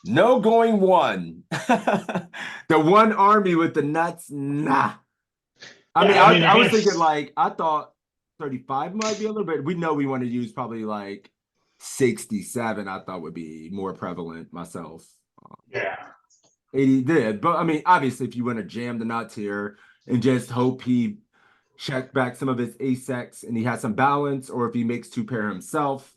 No going one. The one army with the nuts, nah. I was thinking like, I thought 35 might be a little bit. We know we want to use probably like 67, I thought would be more prevalent myself. Yeah. 80 did. But I mean, obviously, if you want to jam the nuts here and just hope he check back some of his ace X and he has some balance, or if he makes two pair himself,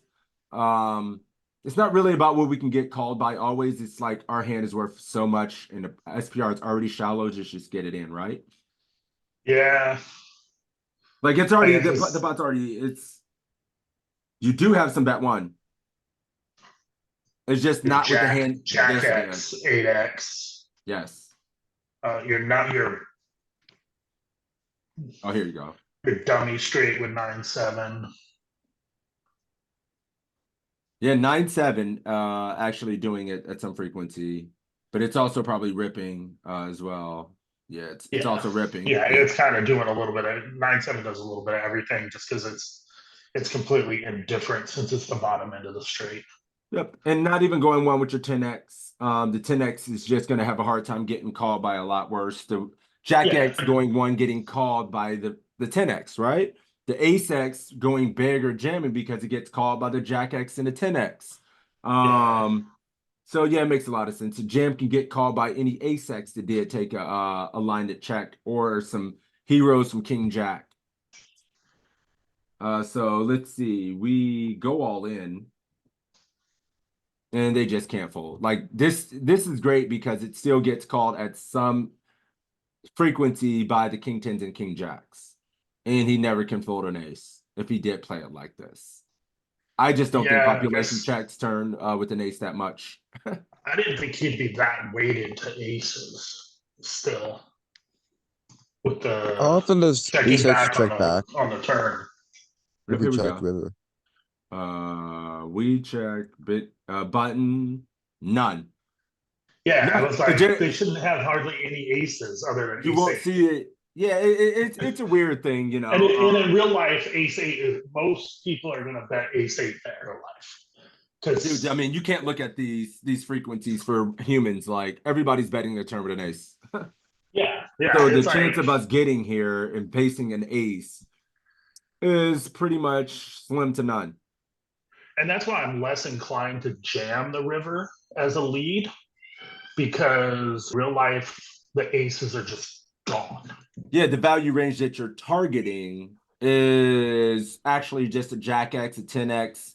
it's not really about what we can get called by always. It's like our hand is worth so much and the SPR is already shallow, just get it in, right? Yeah. Like it's already the bot's already you do have some bet one. It's just not with the hand. Jack X, 8X. Yes. You're not your. Oh, here you go. Your dummy straight with 9-7. Yeah, 9-7, actually doing it at some frequency, but it's also probably ripping as well. Yeah, it's Yeah. also ripping. Yeah, it's kind of doing a little bit of 9-7 does a little bit of everything just because it's completely indifferent since it's the bottom end of the straight. Yep, and not even going one with your 10x. The 10x is just going to have a hard time getting called by a lot worse. The Jack Yeah. X going one getting called by the 10x, right? The Ace X going big or jamming because it gets called by the Jack X and the 10x. So yeah, it makes a lot of sense. A jam can get called by any Ace X that did take a line that checked or some heroes from King Jack. So let's see. We go all in. And they just can't fold. Like this is great because it still gets called at some frequency by the King 10s and King Jacks. And he never can fold an ace if he did play it like this. I just don't think population checks turn with an ace that much. I didn't think he'd be that weighted to aces still. With the How often does checking ace X back check back on the turn. if Here we we check go. river? We check bit button none. Yeah, No, I was like, they shouldn't have hardly any aces other than you ace won't 8. see it. Yeah, it's a weird thing, you know. And in real life, ace 8 is most people are gonna bet ace 8 bet in real life. Dude, I mean, you can't look at these frequencies for humans. Like everybody's betting their turn with an ace. yeah. So the chance of us getting here and pasting an ace is pretty much slim to none. And that's why I'm less inclined to jam the river as a lead, because real life, the aces are just gone. Yeah, the value range that you're targeting is actually just a Jack X, a 10X,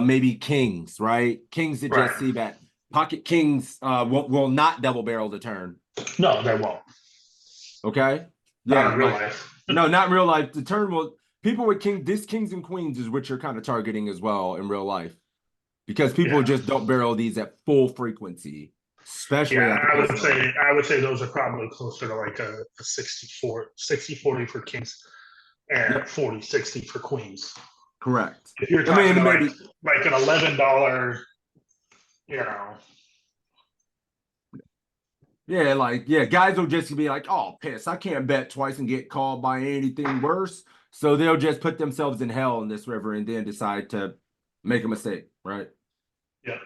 maybe kings, right? Kings that just see that. Pocket kings will not double barrel the turn. No, they won't. Okay? Not Yeah, in real life. No, not in real life. The turn will people with kings and queens is what you're kind of targeting as well in real life. Because people just don't barrel these at full frequency, especially at the I would say those are probably closer to like a 60-40 for kings and 40-60 for queens. Correct. If you're talking like an $11, you know. Yeah, guys will just be like, oh, piss, I can't bet twice and get called by anything worse. So they'll just put themselves in hell in this river and then decide to make a mistake, right? Yeah.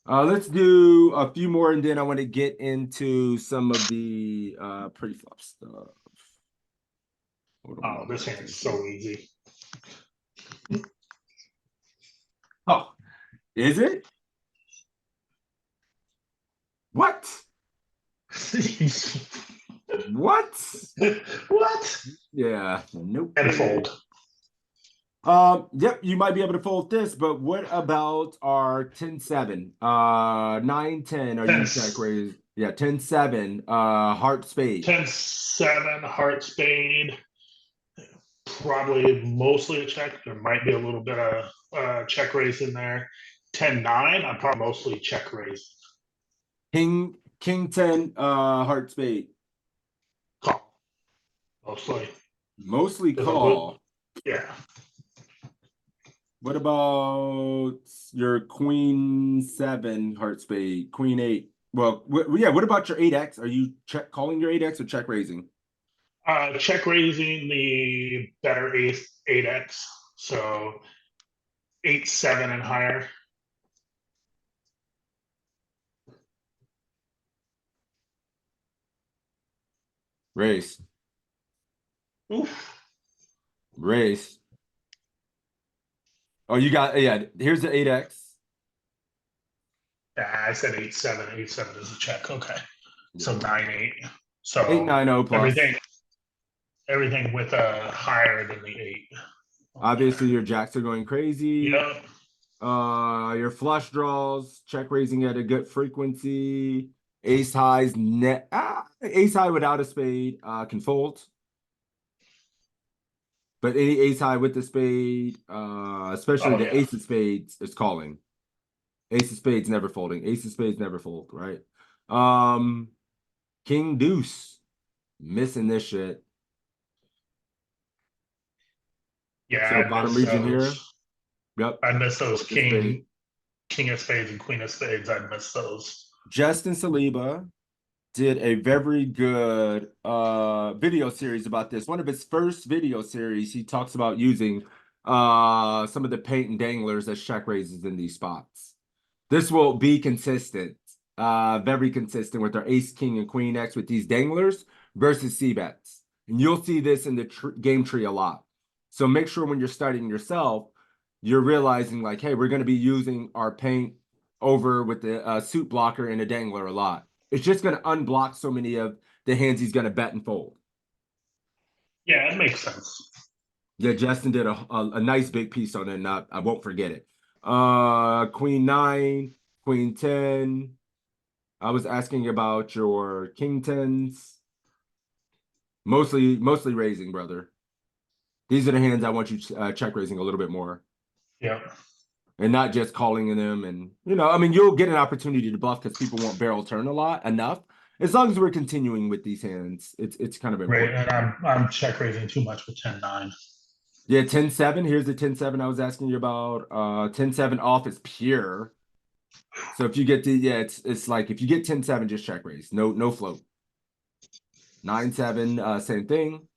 Let's do a few more, and then I want to get into some of the pre-flop stuff. Oh, this hand's so easy. Oh, is it? What? What? What? Yeah, nope. And fold. Yep, you might be able to fold this, but what about our 10-7? 9-10, are you check raise? Yeah, 10-7, heart spade. 10-7, heart spade. Probably mostly a check. There might be a little bit of check raise in there. 10-9, I'm probably mostly check raise. King 10, heart spade. Call. Mostly. Mostly call. Yeah. What about your queen 7 heart spade, queen 8? Well, yeah, what about your 8x? Are you calling your 8x or check raising? Check raising the better 8x. So 8-7 and higher. Raise. Oof. Raise. Oh, you got, yeah, here's the 8x. Yeah, I said 8-7. 8-7 is a check. Okay. So 9-8. So 8-9-0 plus. Everything with a higher than the 8. Obviously, your jacks are going crazy. Yep. Your flush draws, check raising at a good frequency. Ace highs net. Ace high without a spade can fold. But any ace high with the spade, especially the ace of spades, is calling. Ace of spades never folding. Ace of spades never fold, right? King deuce, missing this shit. Yeah, so bottom region here. Yep. I miss those king of spades and queen of spades. I miss those. Justin Saliba, did a very good video series about this. One of his first video series, he talks about using some of the paint and danglers as check raises in these spots. This will be consistent, very consistent with our ace, king, and queen X with these danglers versus c-bets. And you'll see this in the game tree a lot. So make sure when you're studying yourself, you're realizing like, hey, we're going to be using our paint over with the suit blocker and a dangler a lot. It's just going to unblock so many of the hands he's going to bet and fold. Yeah, it makes sense. Yeah, Justin did a nice big piece on it, and I won't forget it. Queen 9, Queen 10. I was asking about your King 10s. Mostly raising, brother. These are the hands I want you check raising a little bit more. Yep. And not just calling in them. And, you know, I mean, you'll get an opportunity to bluff because people won't barrel turn enough. As long as we're continuing with these hands, it's kind of important. Right, and I'm check raising too much with 10-9. Yeah, 10-7. Here's the 10-7 I was asking you about. 10-7 off is pure. So if you get the, yeah, it's like if you get 10-7, just check raise. No float. 9-7, same thing.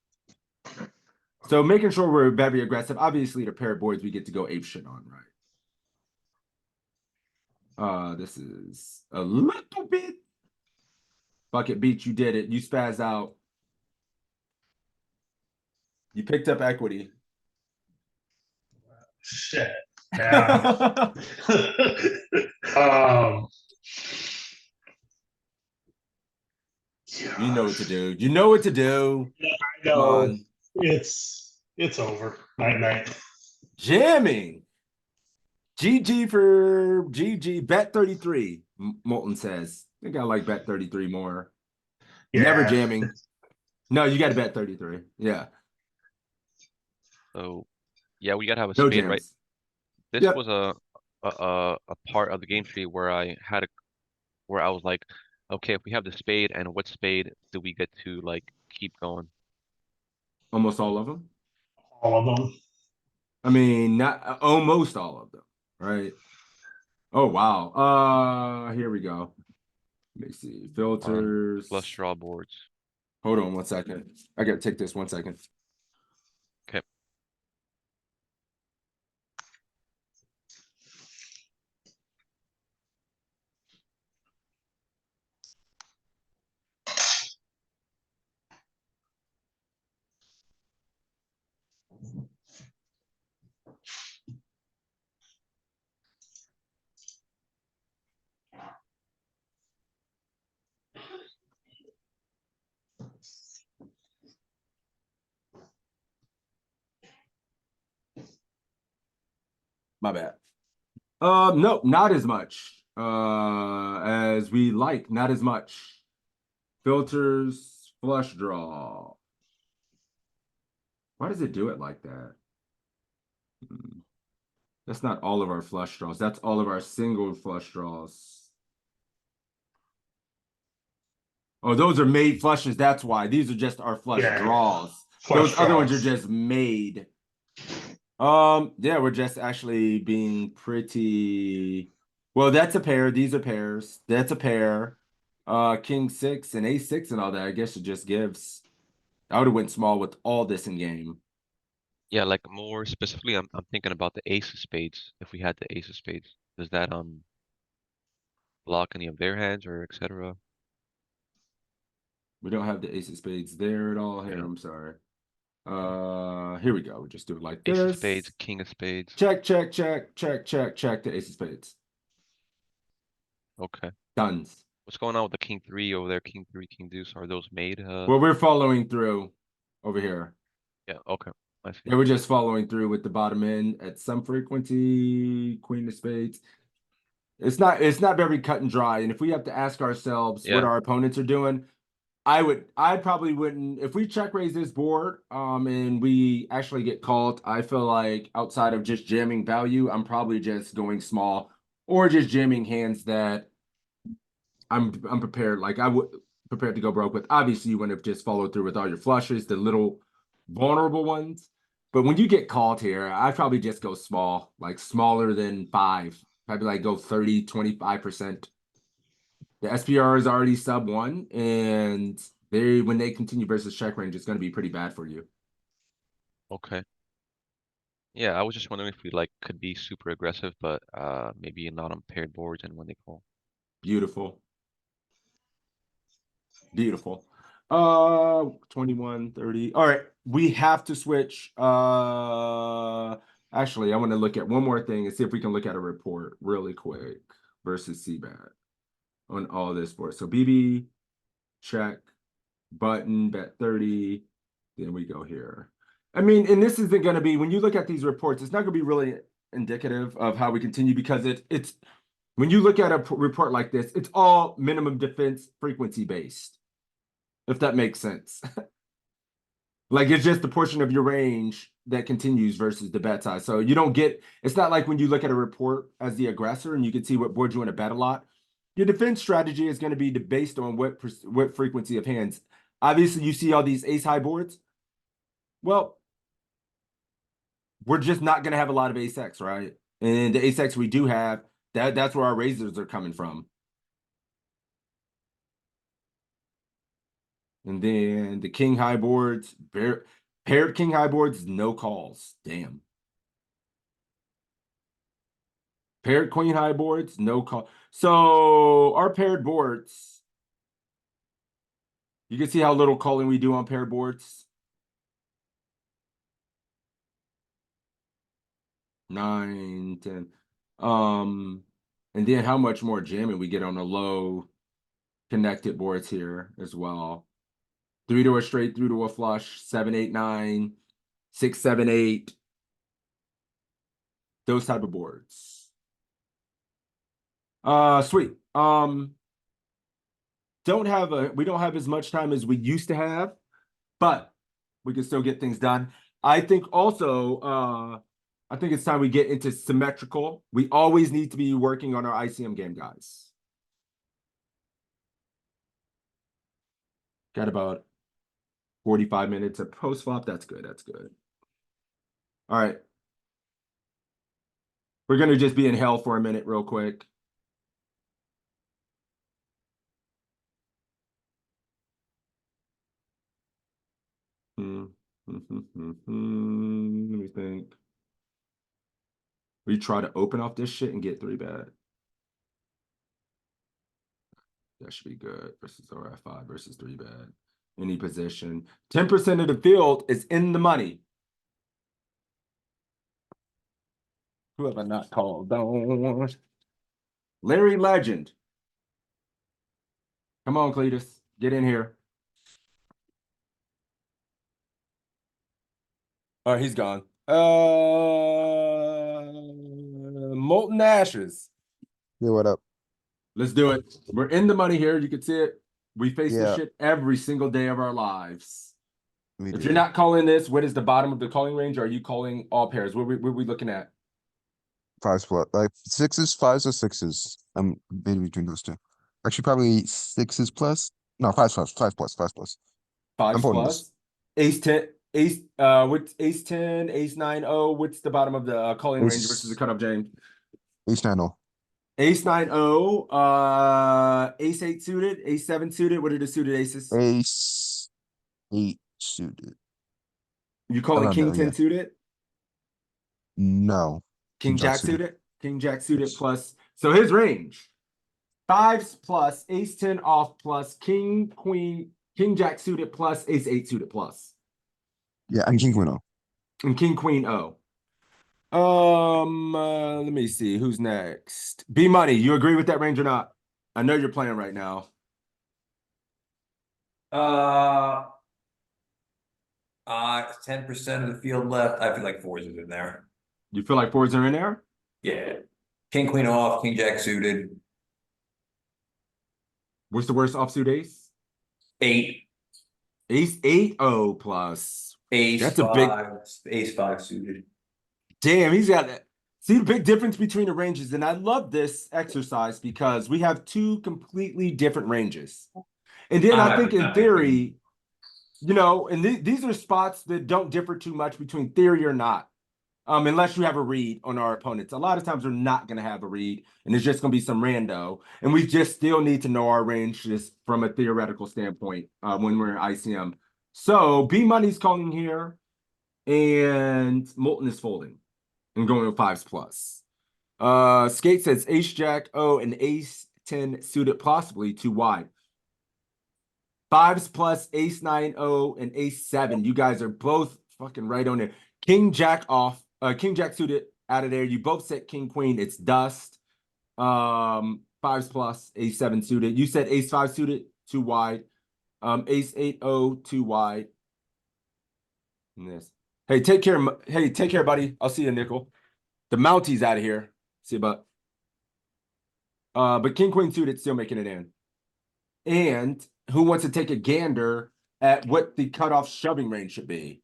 So making sure we're very aggressive. Obviously, the pair of boards we get to go ape shit on, right? This is a little bit. Bucket beat, you did it. You spazzed out. You picked up equity. Shit. Yeah. You know what to do. You know what to do. Yeah, I Come know. on. It's over. Night. Jamming. GG for GG. Bet 33. Molten says. I think I like bet 33 more. Yeah. Never jamming. No, you got to bet 33. Yeah. So, yeah, we gotta have a No spade, right? jams. This Yep. was a part of the game tree where I was like, okay, if we have the spade, and what spade do we get to like keep going? Almost all of them. All of them. I mean, not almost all of them, right? Oh wow. Here we go. Let me see. Filters. Flush draw boards. Hold on 1 second. I gotta take this 1 second. Okay. My bad. No, not as much as we like. Not as much. Filters, flush draw. Why does it do it like that? That's not all of our flush draws. That's all of our single flush draws. Oh, those are made flushes. That's why. These are just our flush draws. Those other ones are just made. Yeah, we're just actually being pretty well. That's a pair. These are pairs. That's a pair. King 6 and ace 6 and all that. I guess it just gives. I would have went small with all this in game. Yeah, like more specifically, I'm thinking about the ace of spades. If we had the ace of spades, does that block any of their hands or etc.? We don't have the ace of spades there at all here. Yeah. I'm sorry. Here we go. We just do it like Ace this. of spades, king of spades. Check the ace of spades. Okay. Tons. What's going on with the king 3 over there? King 3, king deuce. Are those made? Well, we're following through over here. Yeah. Okay. I see. Yeah, we're just following through with the bottom end at some frequency. Queen of spades. It's not very cut and dry. And if we have to ask ourselves what our opponents are doing, I probably wouldn't, if we check raise this board and we actually get called, I feel like outside of just jamming value, I'm probably just going small or just jamming hands that I'm prepared. Like I would prepared to go broke with. Obviously, you want to just follow through with all your flushes, the little vulnerable ones. But when you get called here, I'd probably just go small, like smaller than 5. Probably like go 30, 25%. The SPR is already sub 1, and when they continue versus check range, it's going to be pretty bad for you. Okay. Yeah, I was just wondering if we like could be super aggressive, but maybe not on paired boards and when they call. Beautiful. Beautiful. 21, 30. All right, we have to switch. Actually, I want to look at one more thing and see if we can look at a report really quick versus CBAT on all this board. So BB, check, button, bet 30. Then we go here. I mean, and this isn't going to be, when you look at these reports, it's not going to be really indicative of how we continue, because it's when you look at a report like this, it's all minimum defense frequency based, if that makes sense. Like, it's just the portion of your range that continues versus the bet size. So you don't get, it's not like when you look at a report as the aggressor and you can see what board you want to bet a lot. Your defense strategy is going to be based on what frequency of hands. Obviously, you see all these ace high boards. Well, we're just not going to have a lot of ace X, right? And the ace X we do have, that's where our razors are coming from. And then the king high boards, paired king high boards, no calls. Damn. Paired queen high boards, no call. So our paired boards, you can see how little calling we do on paired boards. 9, 10. And then how much more jamming we get on the low connected boards here as well. 3 to a straight, through to a flush, 7, 8, 9, 6, 7, 8. Those type of boards. Sweet. We don't have as much time as we used to have, but we can still get things done. I think also, I think it's time we get into symmetrical. We always need to be working on our ICM game, guys. Got about 45 minutes of post flop. That's good. That's good. All right. We're going to just be in hell for a minute real quick. Let me think. We try to open off this shit and get 3-bet. That should be good. Versus RF5 versus 3-bet. Any position. 10% of the field is in the money. Who have I not called? Don't. Larry Legend. Come on, Cletus. Get in here. Oh, he's gone. Molten Ashes. Yeah, what up? Let's do it. We're in the money here. You can see it. We face this Yeah. shit every single day of our lives. We If do. you're not calling this, what is the bottom of the calling range? Are you calling all pairs? What are we looking at? 5s plus, like 6s, 5s, or 6s. I'm maybe between those two. Actually, probably 6s plus. No, 5s plus, 5 plus, 5 plus. Fives pulling plus. Ace 10, what's ace 10, ace 9, oh, what's the bottom of the calling range versus the cutoff, James? Ace 9 0. Ace 9, oh, ace 8 suited, ace 7 suited. What are the suited aces? Ace 8 suited. You calling Around king there, 10 yeah. suited? No. King Jack suited? King Jack suited plus. So his range. 5s plus, ace 10 off plus, king, queen, king Jack suited plus, ace 8 suited plus. Yeah, and King Queen O. And king, queen, O. Let me see. Who's next? B Money, you agree with that range or not? I know you're playing right now. 10% of the field left. I feel like 4s is in there. You feel like 4s are in there? Yeah. King, queen off, king, jack suited. What's the worst offsuit ace? 8. Ace 8, O plus. Ace That's 5. a big. Ace 5 suited. Damn, he's got that. See the big difference between the ranges, and I love this exercise because we have two completely different ranges. And then I think in theory, you know, and these are spots that don't differ too much between theory or not. Unless you have a read on our opponents. A lot of times we're not going to have a read, and it's just going to be some rando. And we just still need to know our range just from a theoretical standpoint when we're in ICM. So B Money's calling here, and Molten is folding and going with 5s plus. Skate says Ace Jack O and Ace 10 suited, possibly too wide. 5s plus Ace 9 O and Ace 7. You guys are both fucking right on there. King Jack off. King Jack suited out of there. You both said King Queen. It's dust. 5s plus Ace 7 suited. You said Ace 5 suited too wide. Ace 8 O too wide. And this. Hey, take care. Hey, take care, buddy. I'll see you, Nickel. The Mounties out of here. See you, but King Queen suited still making it in. And who wants to take a gander at what the cutoff shoving range should be?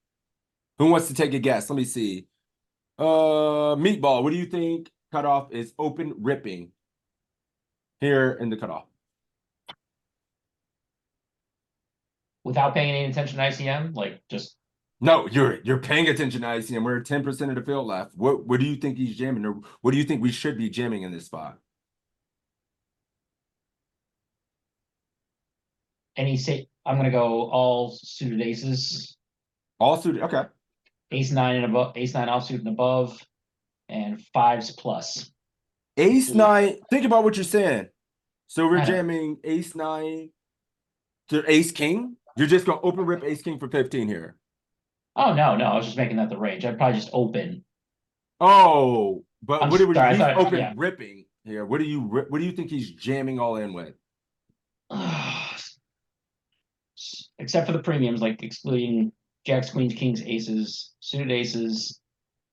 Who wants to take a guess? Let me see. Meatball, what do you think cutoff is open ripping here in the cutoff? Without paying any attention to ICM, like just No, you're paying attention to ICM. We're 10% of the field left. What do you think he's jamming, or what do you think we should be jamming in this spot? any say I'm gonna go all suited aces, All suited. Okay. ace 9 and above, ace 9 offsuit and above, and 5s plus. Ace 9. Think about what you're saying. So we're I know. jamming Ace 9 to Ace King. You're just gonna open rip Ace King for 15 here. Oh no, I was just making that the range. I'd probably just open. Oh, but I'm what do we? sorry, I He's thought- open yeah. ripping here. What do you think he's jamming all in with? Except for the premiums, like excluding jacks, queens, kings, aces, suited aces,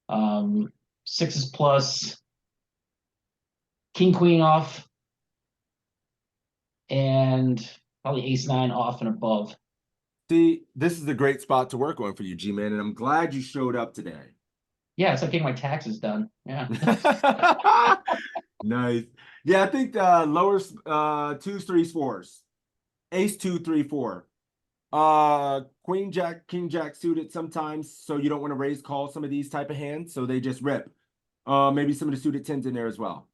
6s plus, king, queen off, and probably ace 9 off and above. See, this is a great spot to work on for you, G-Man, and I'm glad you showed up today. Yeah, it's like getting my taxes done. Yeah. Nice. Yeah, I think lower 2s, 3s, 4s. Ace 2, 3, 4. Queen Jack, King Jack suited sometimes, so you don't want to raise call some of these type of hands, so they just rip. Maybe some of the suited 10s in there as well.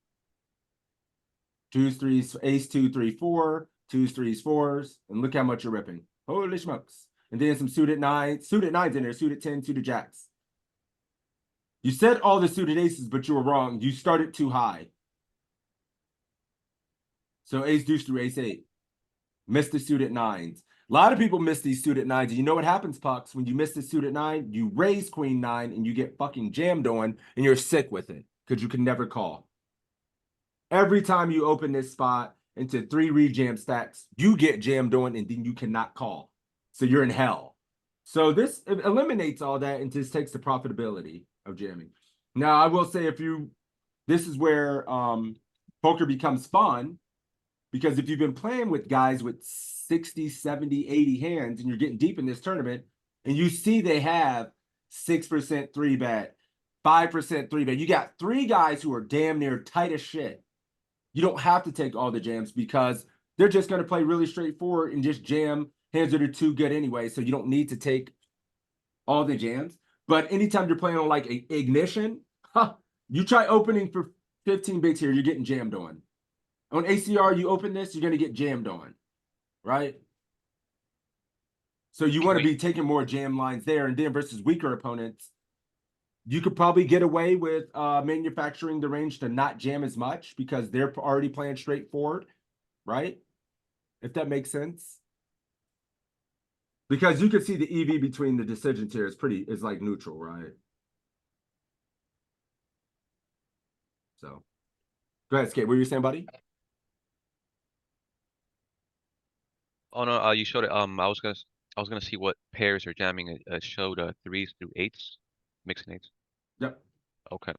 2s, 3s, Ace 2, 3, 4, 2s, 3s, 4s, and look how much you're ripping. Holy smokes. And then some suited 9s in there, suited 10, suited jacks. You said all the suited aces, but you were wrong. You started too high. So ace deuce through ace 8. Missed the suited 9s. A lot of people miss these suited 9s. And you know what happens, Pucks? When you miss the suited 9, you raise queen 9 and you get fucking jammed on and you're sick with it because you can never call. Every time you open this spot into 3 rejam stacks, you get jammed on and then you cannot call. So you're in hell. So this eliminates all that and just takes the profitability of jamming. Now, I will say this is where poker becomes fun, because if you've been playing with guys with 60, 70, 80 hands and you're getting deep in this tournament and you see they have 6% 3-bet, 5% 3-bet, you got 3 guys who are damn near tight as shit. You don't have to take all the jams because they're just going to play really straightforward and just jam hands that are too good anyway. So you don't need to take all the jams. But anytime you're playing on like a ignition, you try opening for 15 bigs here, you're getting jammed on. On ACR, you open this, you're going to get jammed on, right? So you want to be taking more jam lines there, and then versus weaker opponents, you could probably get away with manufacturing the range to not jam as much because they're already playing straightforward, right? If that makes sense. Because you can see the EV between the decisions here is like neutral, right? So go ahead, Skate. What were you saying, buddy? Oh no, you showed it. I was gonna see what pairs are jamming. It showed 3s through 8s, mixing 8s. Yep. Okay.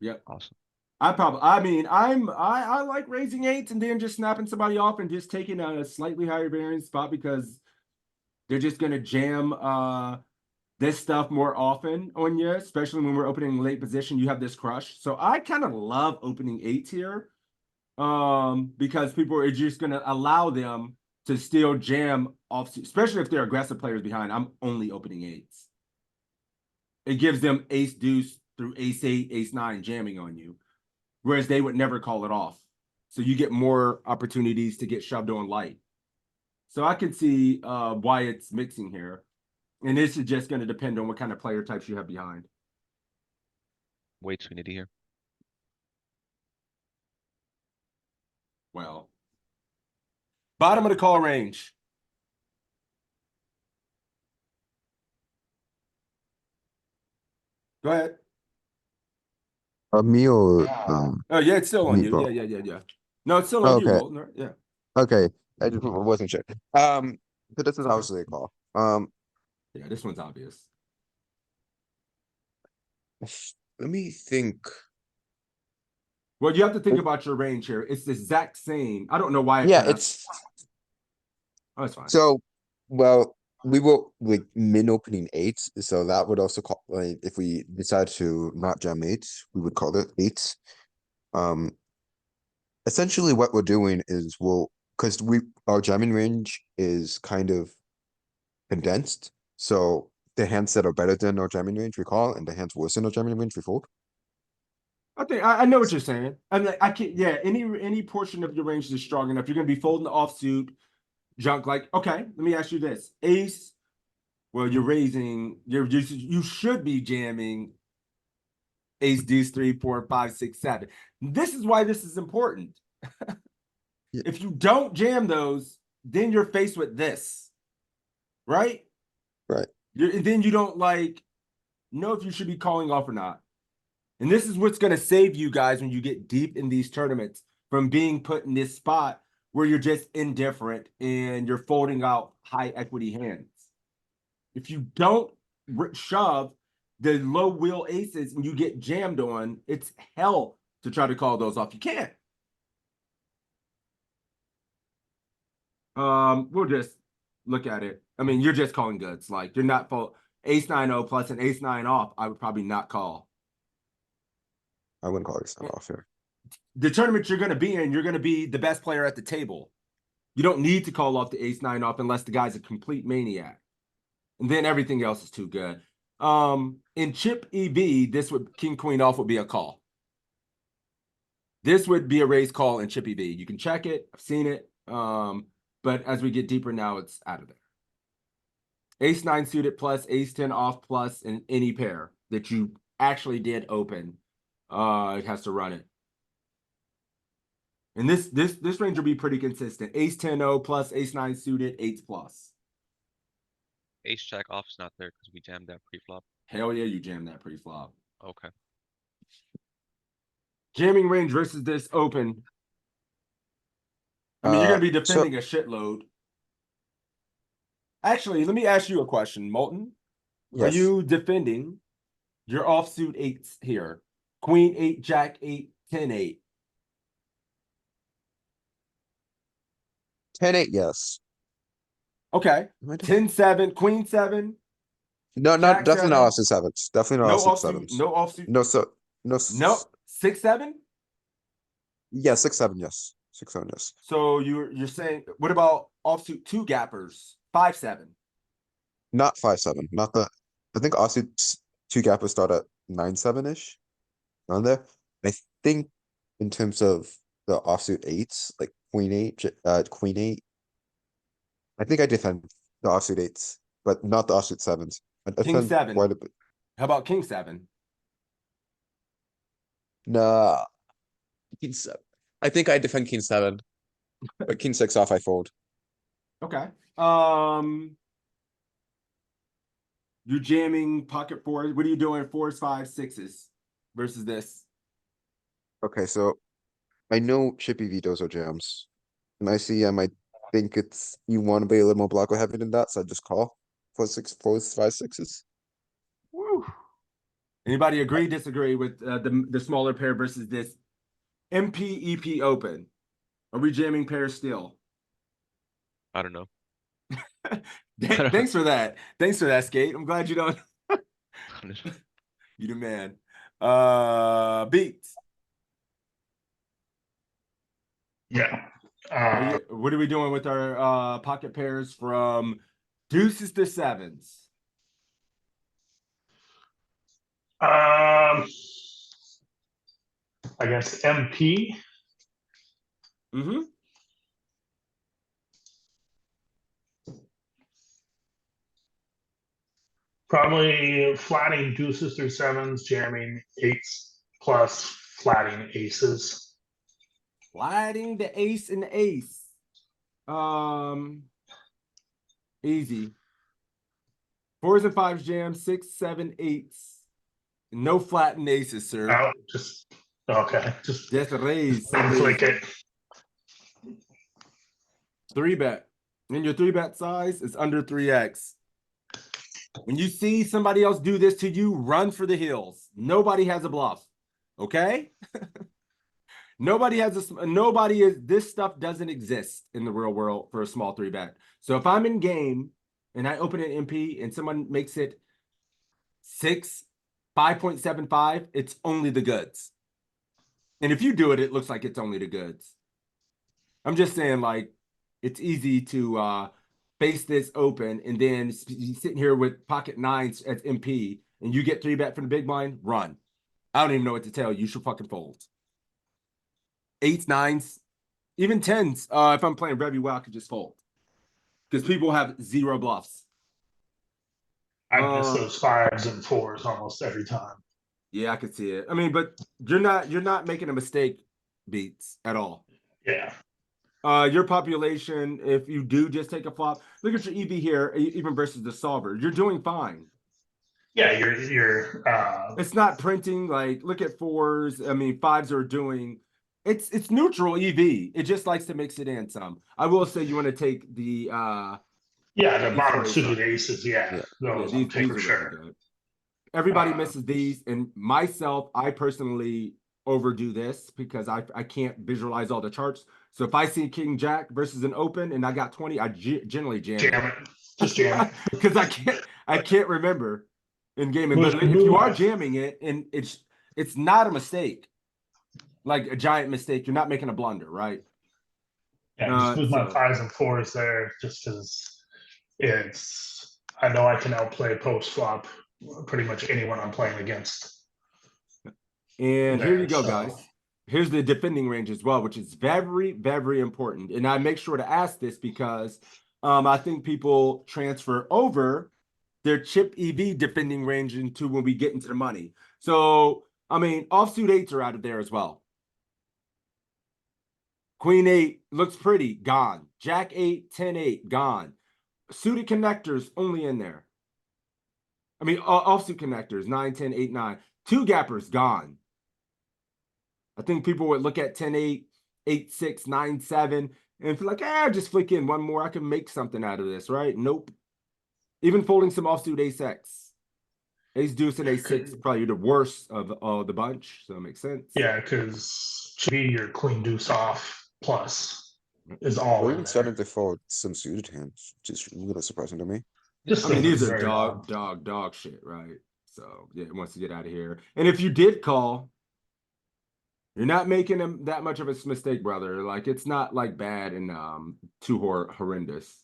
Yep. Awesome. I like raising 8s and then just snapping somebody off and just taking a slightly higher variance spot because they're just gonna jam this stuff more often on you, especially when we're opening late position. You have this crush. So I kind of love opening 8s here. Because people are just gonna allow them to still jam off, especially if they're aggressive players behind. I'm only opening 8s. It gives them ace deuce through ace eight, ace nine jamming on you, whereas they would never call it off. So you get more opportunities to get shoved on light. So I can see why it's mixing here. And this is just going to depend on what kind of player types you have behind. Way too nitty here. Well, bottom of the call range. Go ahead. Me or Oh, yeah, it's still on you. Meatball? Yeah. No, it's still on you, Okay. Molten, right? Yeah. Okay. I just wasn't sure. So this is obviously a call. Yeah, this one's obvious. Let me think. Well, you have to think about your range here. It's the exact same. I don't know why. Yeah, it's Oh, it's fine. so well. We will like min opening eights, so that would also call like if we decide to not jam eights, we would call it eights. Essentially what we're doing is because our jamming range is kind of condensed, so the hands that are better than our jamming range we call, and the hands worse than our jamming range we fold. I think I know what you're saying. I'm like, I can't. Yeah, any portion of your range is strong enough. You're gonna be folding the offsuit junk. Like, okay, let me ask you this: ace. Well, you're raising. You should be jamming. Ace, deuce, 3, 4, 5, 6, 7. This is why this is important. Yeah. If you don't jam those, then you're faced with this, right? Right. Then you don't know if you should be calling off or not. And this is what's going to save you guys when you get deep in these tournaments from being put in this spot where you're just indifferent and you're folding out high equity hands. If you don't shove the low wheel aces and you get jammed on, it's hell to try to call those off. You can't. We'll just look at it. I mean, you're just calling goods. Like, you're not ace 9-0 plus an ace 9 off. I would probably not call. I wouldn't call it off here. The tournament you're going to be in, you're going to be the best player at the table. You don't need to call off the ace 9 off unless the guy's a complete maniac. And then everything else is too good. In chip EV, king queen off would be a call. This would be a raise call in chip EV. You can check it. I've seen it. But as we get deeper now, it's out of there. Ace 9 suited plus ace 10 off plus in any pair that you actually did open. It has to run it. And this range will be pretty consistent. Ace 10-0 plus ace 9 suited, 8s plus. Ace jack off's not there because we jammed that pre-flop. Hell yeah, you jammed that pre-flop. Okay. Jamming range versus this open. I mean, you're going to be defending a shitload. Actually, let me ask you a question, Molten. Yes. Are you defending your offsuit 8s here? Queen 8, Jack 8, 10 8. 10-8, yes. Okay. 10 7, Queen 7. No, Jack definitely not 7. offsuit sevens. Definitely not No offsuit offsuit. sevens. No offsuit. No. 6 7. Yeah, 6-7, yes. 6-7, yes. So you're saying, what about offsuit 2 gappers? 5 7. Not 5-7. Not the. I think offsuit 2 gappers start at 9-7-ish. Around there. I think in terms of the offsuit 8s, like queen 8, queen 8. I think I defend the offsuit 8s, but not the offsuit 7s. I King defend 7. quite a bit. How about King 7? Nah. King 7. I think I defend king 7. But king 6 off I fold. Okay. You're jamming pocket 4s. What are you doing? 4s, 5s, 6s versus this. Okay, so I know chippy vetoes are jams. And I see I might think you want to be a little more blocker heavy than that, so I just call 4-6, 4s, 5, 6s. Woo. Anybody agree, disagree with the smaller pair versus this MP EP open? Are we jamming pairs still? I don't know. Thanks for that. Thanks for that, Skate. I'm glad you don't. You the man. Beats. Yeah. What are we doing with our pocket pairs from deuces to 7s? Against MP. Mm-hmm. Probably flatting deuces through sevens, jamming eights plus flatting aces. Flatting the ace and the ace. Easy. Fours and fives jam, 6, 7, 8s. No flattened aces, sir. Oh, just okay. Just raise. Flick it. 3-bet. And your 3-bet size is under 3x. When you see somebody else do this to you, run for the hills. Nobody has a bluff. Okay? Nobody has this stuff doesn't exist in the real world for a small 3-bet. So if I'm in game and I open an MP and someone makes it 5.75, it's only the goods. And if you do it, it looks like it's only the goods. I'm just saying, like, it's easy to face this open and then sitting here with pocket nines as MP and you get 3-bet from the big blind, run. I don't even know what to tell you. You should fucking fold. 8s, 9s, even 10s. If I'm playing very well, I could just fold because people have 0 bluffs. I miss those 5s and 4s almost every time. Yeah, I could see it. I mean, but you're not making a mistake, Beats, at all. Yeah. Your population, if you do just take a flop, look at your EV here, even versus the solver. You're doing fine. Yeah, you're it's not printing, like look at 4s. I mean, 5s are doing it's neutral EV. It just likes to mix it in some. I will say you want to take the the bottom suited aces, those on paper, are sure. really good. Everybody misses these, and myself, I personally overdo this because I can't visualize all the charts. So if I see King Jack versus an open and I got 20, I generally jam it. Just jam it. Because I can't remember in gaming. But if you are jamming it and it's not a mistake, like a giant mistake, you're not making a blunder, right? Yeah, just move my 5s and 4s there just because I know I can outplay post flop pretty much anyone I'm playing against. And here you go, guys. Here's the defending range as well, which is very, very important. And I make sure to ask this because I think people transfer over their chip EV defending range into when we get into the money. So, I mean, offsuit 8s are out of there as well. Queen 8 looks pretty, gone. Jack 8, 10, 8, gone. Suited connectors only in there. I mean, offsuit connectors, 9, 10, 8, 9. 2 gappers, gone. I think people would look at 10, 8, 8, 6, 9, 7, and feel like, just flick in one more. I can make something out of this, right? Nope. Even folding some offsuit ace X. Ace deuce and ace 6, probably the worst of the bunch, so it makes sense. Yeah, because should be your queen deuce off plus is all. We're even starting to fold some suited hands, which is really surprising to me. I mean, these are dog shit, right? So yeah, it wants to get out of here. And if you did call, you're not making them that much of a mistake, brother. Like it's not like bad and too horrendous.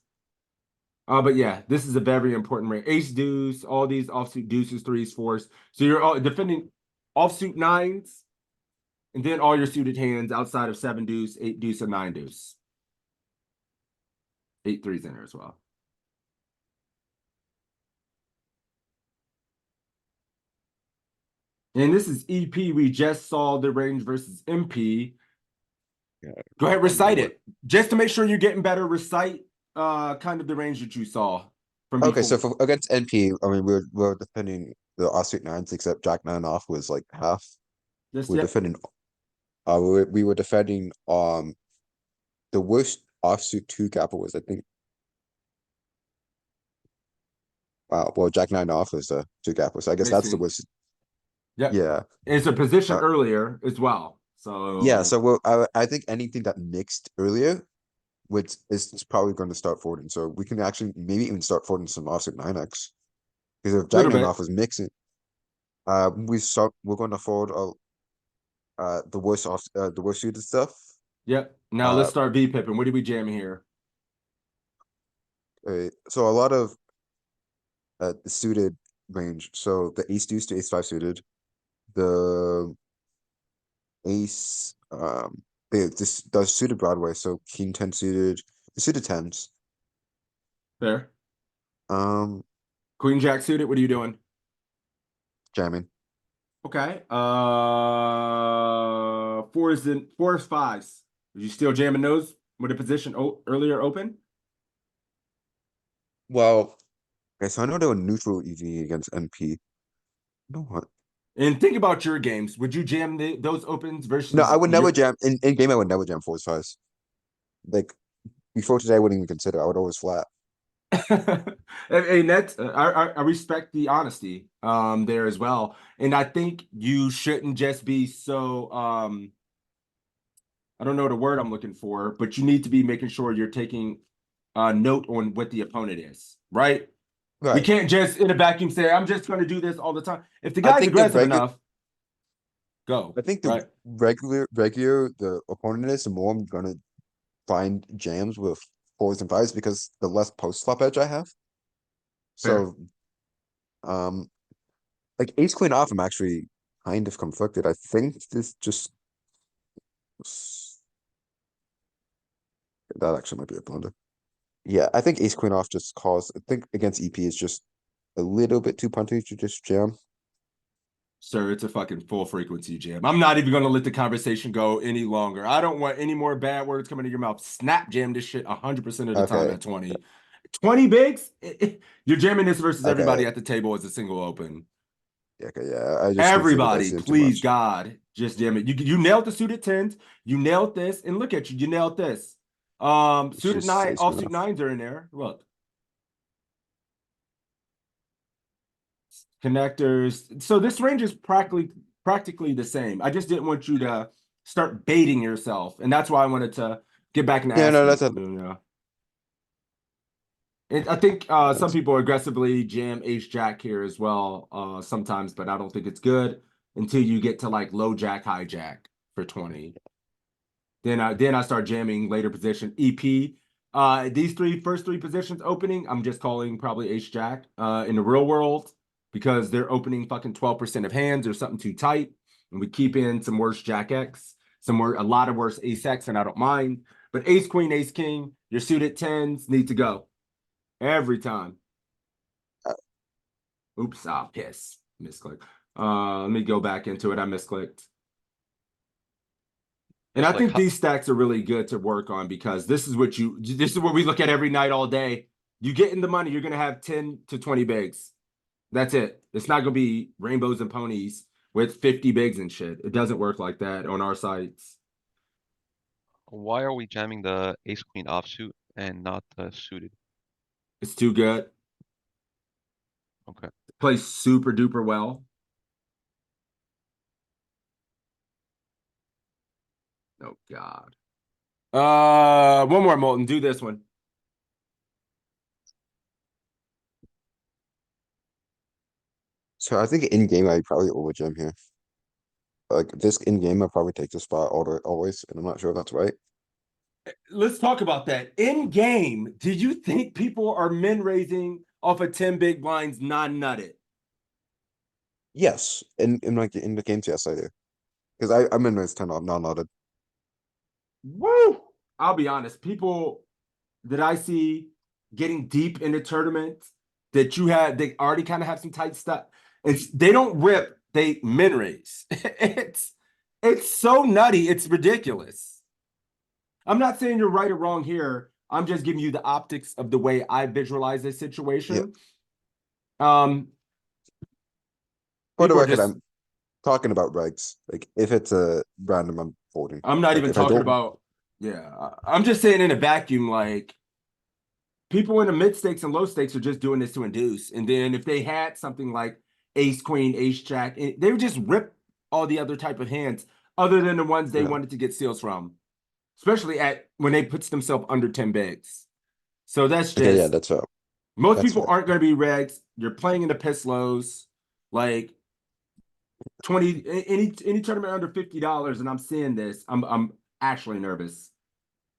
But yeah, this is a very important range. Ace deuce, all these offsuit deuces, 3s, 4s. So you're all defending offsuit 9s, and then all your suited hands outside of 7 deuce, 8 deuce, and 9 deuce. 8 3s in there as well. And this is EP. We just saw the range versus MP. Yeah. Go ahead, recite it. Just to make sure you're getting better, recite kind of the range that you saw from Okay, before. so against NP, I mean we're defending the offsuit 9s, except Jack 9 off was like half. We're defending we were defending the worst offsuit 2 gapper was, I think. Wow, well Jack 9 off was the 2 gapper, so I guess that's the worst. Yep. Yeah. It's a position earlier as well. So yeah, so I think anything that mixed earlier, which is probably going to start folding. So we can actually maybe even start folding some offsuit 9x. Because if Jack 9 off was mixing, we're going to fold the worst suited stuff. Yep. Now let's start V pipping. What do we jam here? So a lot of the suited range. So the ace deuce to ace five suited, the ace this does suited Broadway, so king 10 suited, the suited tens. Fair. Um, Queen jack suited. What are you doing? jamming. Okay. Fours, fives. Are you still jamming those with a position earlier open? Well, okay, so I know they were neutral EV against NP. You know what? And think about your games. Would you jam those opens versus? No, I would never jam in game. I would never jam fours fives. Like before today, I wouldn't even consider. I would always flat. And that's I respect the honesty there as well. And I think you shouldn't just be so I don't know the word I'm looking for, but you need to be making sure you're taking note on what the opponent is, right? Right. We can't just in a vacuum say, I'm just going to do this all the time. If the I guy's think the aggressive enough, go. I think the right? regular the opponent is, the more I'm gonna find jams with fours and fives because the less post flop edge I have. So, like ace queen off, I'm actually kind of conflicted. I think this just that actually might be a blunder. Yeah, I think ace queen off just calls. I think against EP is just a little bit too punty to just jam. Sir, it's a fucking full frequency jam. I'm not even going to let the conversation go any longer. I don't want any more bad words coming to your mouth. Snap jam this shit 100% of the time Okay. at 20. 20 bigs? You're jamming this versus everybody Okay. at the table as a single open. Okay, yeah. I just Everybody, too please, much. God, just jam it. You nailed the suited tens. You nailed this. And look at you. You nailed this. Suited Just nine, ace queen offsuit off. nines are in there. Look. Connectors. So this range is practically the same. I just didn't want you to start baiting yourself, and that's why I wanted to get back and Yeah, ask no, you. that's a Yeah. And I think some people aggressively jam ace jack here as well sometimes, but I don't think it's good until you get to like low jack, high jack for 20. Then I start jamming later position EP. These first three positions opening, I'm just calling probably ace jack in the real world because they're opening fucking 12% of hands or something too tight. And we keep in some worse jack X, a lot of worse ace X, and I don't mind. But ace queen, ace king, your suited tens need to go every time. Oops, piss. Misclick. Let me go back into it. I misclicked. And I think these stacks are really good to work on because this is what we look at every night, all day. You get in the money, you're gonna have 10 to 20 bigs. That's it. It's not gonna be rainbows and ponies with 50 bigs and shit. It doesn't work like that on our sites. Why are we jamming the ace queen offsuit and not the suited? It's too good. Okay. Plays super duper well. Oh God. One more, Molten. Do this one. So I think in game I'd probably over jam here. Like this in game I probably take the spot always, and I'm not sure if that's right. Let's talk about that. In game, do you think people are min raising off of 10 big blinds non-nutted? Yes, in like in the games, yes I do. Because I'm in this 10 non-loaded. Woo! I'll be honest. People that I see getting deep into tournaments that they already kind of have some tight stuff. They don't rip, they min raise. It's so nutty, it's ridiculous. I'm not saying you're right or wrong here. I'm just giving you the optics of the way I visualize this situation. For the people are record, just I'm talking about regs. Like if it's a random, I'm folding. I'm not Like even if I talking don't, about I'm just saying in a vacuum, like people in the mid stakes and low stakes are just doing this to induce. And then if they had something like ace queen, ace jack, they would just rip all the other type of hands other than the ones they Yeah. wanted to get seals from, especially when they puts themselves under 10 bigs. So that's okay, yeah, just that's fair. most That's people fair. aren't going to be regs. You're playing in the piss lows, like 20 any tournament under $50, and I'm seeing this. I'm actually nervous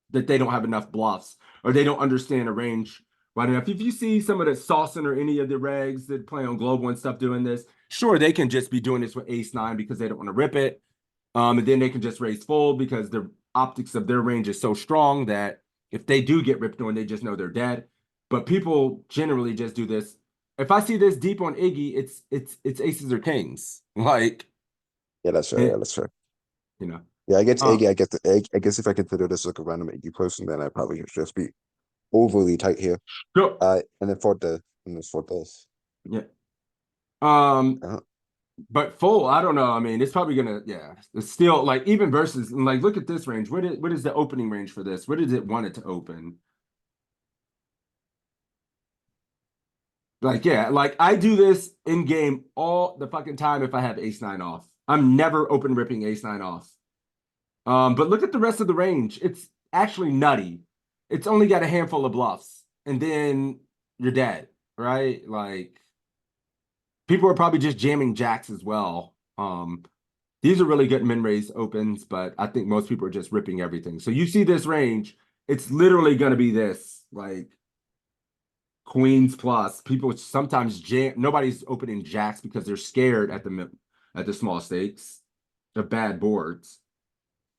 that they don't have enough bluffs or they don't understand a range Right enough. If you see some of the Saucin or any of the regs that play on global and stuff doing this, sure, they can just be doing this with ace nine because they don't want to rip it. And then they can just raise full because the optics of their range is so strong that if they do get ripped on, they just know they're dead. But people generally just do this. If I see this deep on Iggy, it's aces or kings. Like, Yeah, that's fair. Yeah, that's fair. you know. Yeah, I get Iggy. I get the egg. I guess if I consider this like a random Iggy person, then I probably should just be overly tight here. Sure. And then for this. Yeah. Uh, But full, I don't know. I mean, it's probably gonna, yeah. It's still like even versus like look at this range. What is the opening range for this? What does it want it to open? Like, yeah, like I do this in game all the fucking time if I have ace nine off. I'm never open ripping ace nine off. But look at the rest of the range. It's actually nutty. It's only got a handful of bluffs, and then you're dead, right? Like people are probably just jamming jacks as well. These are really good min raise opens, but I think most people are just ripping everything. So you see this range, it's literally gonna be this, like queens plus. People sometimes jam. Nobody's opening jacks because they're scared at the small stakes, the bad boards.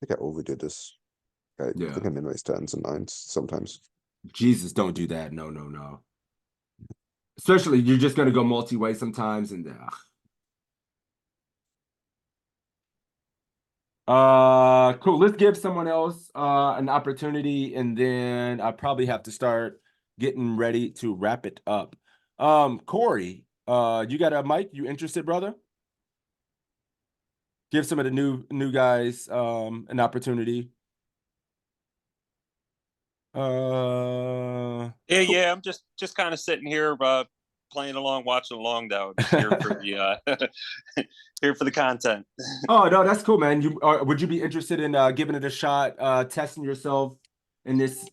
I think I overdid this. I think I min-raise tens and nines sometimes. Jesus, don't do that. No, no, no. Especially you're just gonna go multi-way sometimes, and cool. Let's give someone else an opportunity, and then I probably have to start getting ready to wrap it up. Corey, you got a mic? You interested, brother? Give some of the new guys an opportunity. Yeah, I'm just kind of sitting here playing along, watching along though. Just here for the here for the content. Oh no, that's cool, man. Would you be interested in giving it a shot, testing yourself in these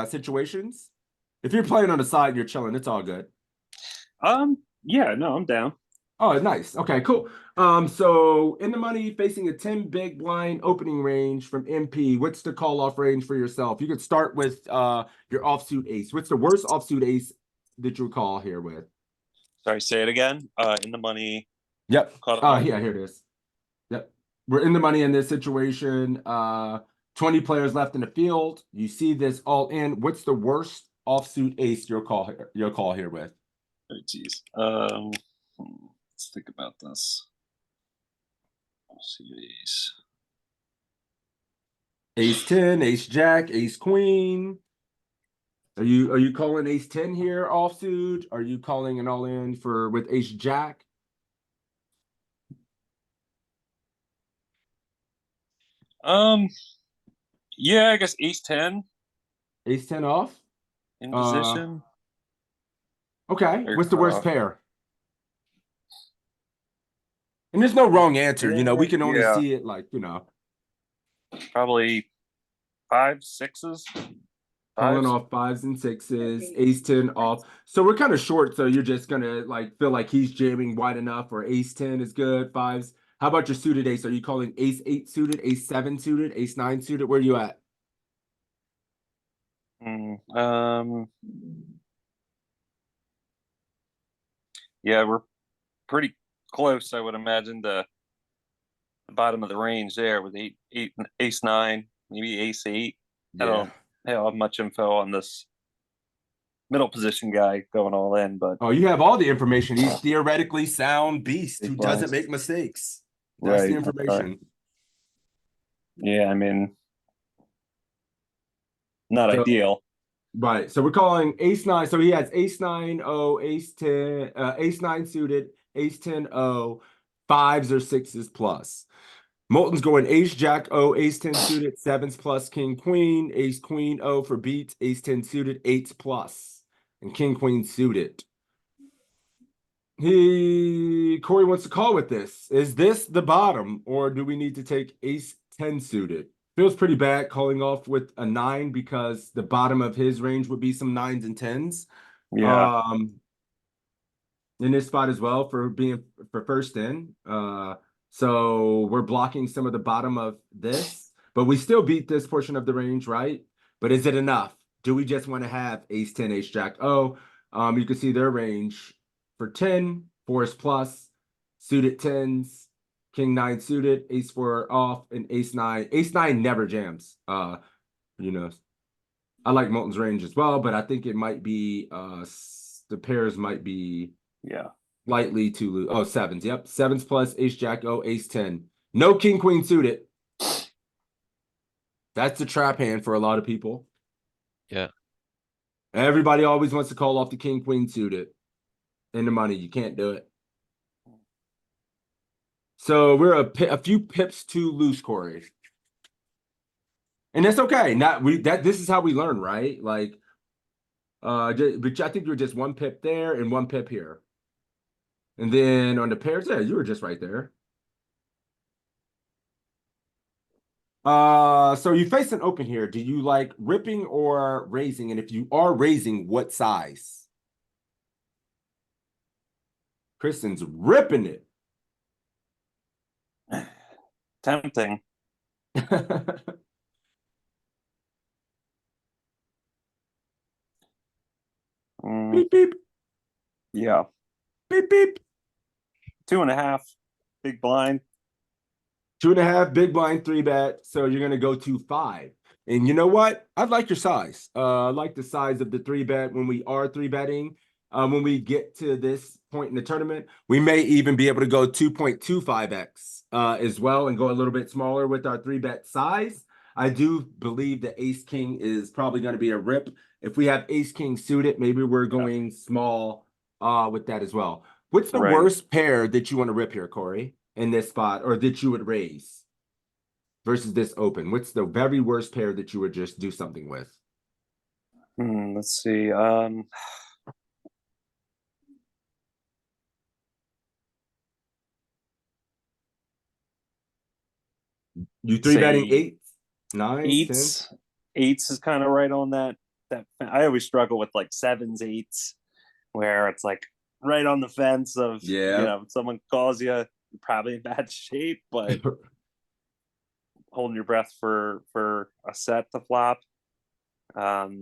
situations? If you're playing on the side and you're chilling, it's all good. Yeah, no, I'm down. Oh, nice. Okay, cool. So in the money, facing a 10 big blind opening range from MP, what's the call off range for yourself? You could start with your offsuit ace. What's the worst offsuit ace that you call here with? Sorry, say it again. In the money. Yep. Yeah, here it is. Yep. We're in the money in this situation. 20 players left in the field. You see this all in. What's the worst offsuit ace you'll call here with? Oh, geez. Let's think about this. Ace 10, ace jack, ace queen. Are you calling ace 10 here offsuit? Are you calling an all in with ace jack? Yeah, I guess ace 10. Ace 10 off? In position. Okay. What's the worst pair? And there's no wrong answer. We can only see it like, Probably 5, 6s. Calling off 5s and 6s, ace 10 off. So we're kind of short, so you're just gonna feel like he's jamming wide enough, or ace 10 is good, 5s. How about your suited ace? Are you calling ace 8 suited, ace 7 suited, ace 9 suited? Where are you at? Yeah, we're pretty close, I would imagine, to the bottom of the range there with ace 9, maybe ace 8. Yeah. I don't have much info on this middle position guy going all in, but you have all the information. He's theoretically sound beast who doesn't make mistakes. That's the information. Right. Yeah, I mean, not ideal. Right. So we're calling ace 9. So he has ace 9, ace 10, ace 9 suited, ace 10, 5s or 6s plus. Moulton's going ace jack, ace 10 suited, 7s plus, king queen, ace queen, for beats, ace 10 suited, 8s plus, and king queen suited. Corey wants to call with this. Is this the bottom, or do we need to take ace 10 suited? Feels pretty bad calling off with a 9 because the bottom of his range would be some 9s and 10s. Yeah. In this spot as well for first in. So we're blocking some of the bottom of this, but we still beat this portion of the range, right? But is it enough? do we just want to have ace 10, ace jack? Oh, you can see their range for 10, 4s plus, suited 10s, king 9 suited, ace 4 off, and ace 9. Ace 9 never jams. You know, I like Moulton's range as well, but I think it might be the pairs might be slightly too loose. Oh, sevens. Yep. Sevens plus ace jack. Oh, ace 10. No king queen suited. That's the trap hand for a lot of people. Yeah. Everybody always wants to call off the king queen suited in the money. You can't do it. So we're a few pips too loose, Corey. And that's okay. This is how we learn, right? Like, but I think you're just one pip there and one pip here. And then on the pairs, yeah, you were just right there. So you face an open here. Do you like ripping or raising? And if you are raising, what size? Kristen's ripping it. Tempting. Beep, beep. Yeah. Beep, beep. 2.5, big blind. 2.5, big blind, 3-bet. So you're gonna go to 5. And you know what? I like your size. I like the size of the 3-bet when we are 3-betting. When we get to this point in the tournament, we may even be able to go 2.25x as well and go a little bit smaller with our 3-bet size. I do believe the ace king is probably going to be a rip. If we have ace king suited, maybe we're going small with that as well. What's the worst pair that you want to rip here, Corey, in this spot, or that you would raise versus this open? What's the very worst pair that you would just do something with? Let's see. You 3-betting 8s, 9s, 8s. 8s is kind of right on that. I always struggle with like 7s, 8s, where it's like right on the fence of if someone calls you, you're probably in bad shape, but holding your breath for a set to flop. But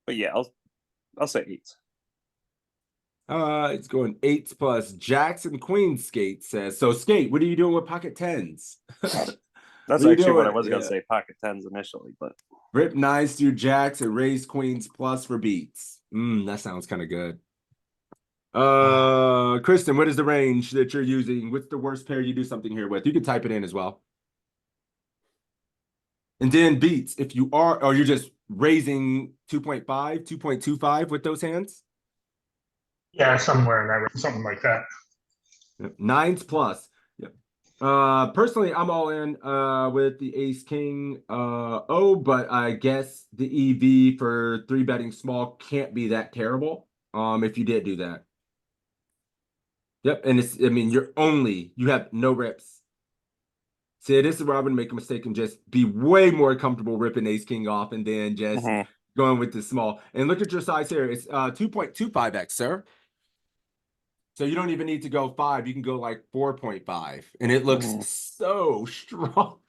yeah, I'll say 8s. It's going 8s plus jacks and queens. Skate says so. Skate, what are you doing with pocket 10s? That's actually what I was gonna say. Pocket 10s initially, but rip 9s through jacks and raise queens plus for beats. That sounds kind of good. Kristen, what is the range that you're using? What's the worst pair you do something here with? You can type it in as well. And then beats, if you are, or you're just raising 2.5, 2.25 with those hands? Yeah, somewhere in that, something like that. 9s plus. Yep. Personally, I'm all in with the ace king. But I guess the EV for 3-betting small can't be that terrible. If you did do that. Yep, and you have no rips. See, this is where I would make a mistake and just be way more comfortable ripping ace king off and then just going with the small. And look at your size here. It's 2.25x, sir. So you don't even need to go 5. You can go like 4.5. And it looks so strong.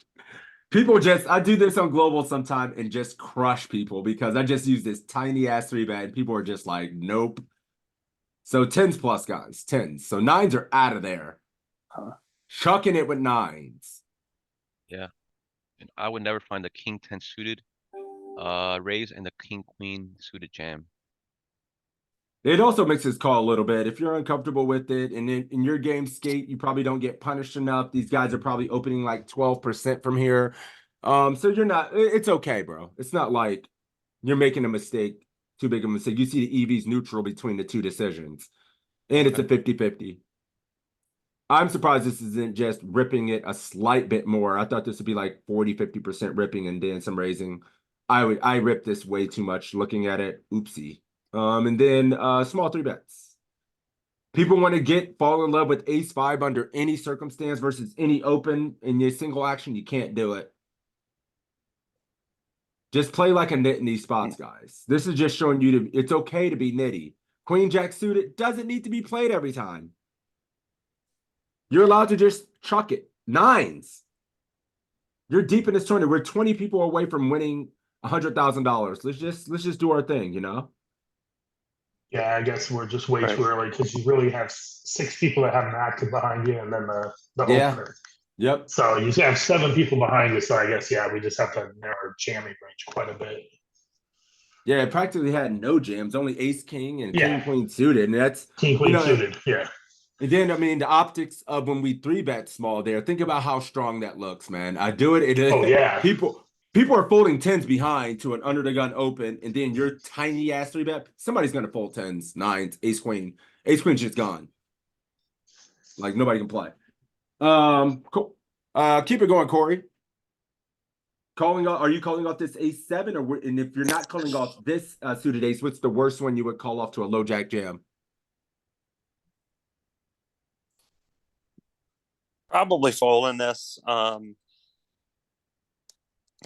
I do this on Global sometime and just crush people because I just use this tiny ass 3-bet and people are just like, nope. So 10s plus, guys, 10s. So 9s are out of there. Chucking it with 9s. Yeah. And I would never find the king 10 suited raise and the king queen suited jam. It also makes his call a little bit. If you're uncomfortable with it and in your game Skate, you probably don't get punished enough. These guys are probably opening like 12% from here. So it's okay, bro. It's not like you're making a mistake, too big of a mistake. You see the EV's neutral between the two decisions. And it's a 50-50. I'm surprised this isn't just ripping it a slight bit more. I thought this would be like 40-50% ripping and then some raising. I ripped this way too much looking at it. Oopsie. And then small 3-bets. People want to fall in love with ace 5 under any circumstance versus any open in your single action. You can't do it. Just play like a nit in these spots, guys. This is just showing you it's okay to be nitty. Queen jack suited doesn't need to be played every time. You're allowed to just chuck it. 9s. You're deep in this tournament. We're 20 people away from winning $100,000. Let's just do our thing, you know? Yeah, I guess we're just way Right. too early because you really have 6 people that have an active behind you and then the Yeah. opener. Yep. So you have 7 people behind you. So I guess, yeah, we just have to narrow our jamming range quite a bit. Yeah, it practically had no jams, only ace king and Yeah. king queen suited. And that's King, queen you know, suited. Yeah. and then I mean the optics of when we 3-bet small there. Think about how strong that looks, man. I do it. Oh, yeah. People are folding tens behind to an under the gun open, and then your tiny ass 3-bet. Somebody's gonna fold tens, nines, ace queen. Ace queen's just gone. Like nobody can play. Cool. Keep it going, Corey. Calling off, are you calling off this ace seven, and if you're not calling off this suited ace, what's the worst one you would call off to a low jack jam? Probably folding this.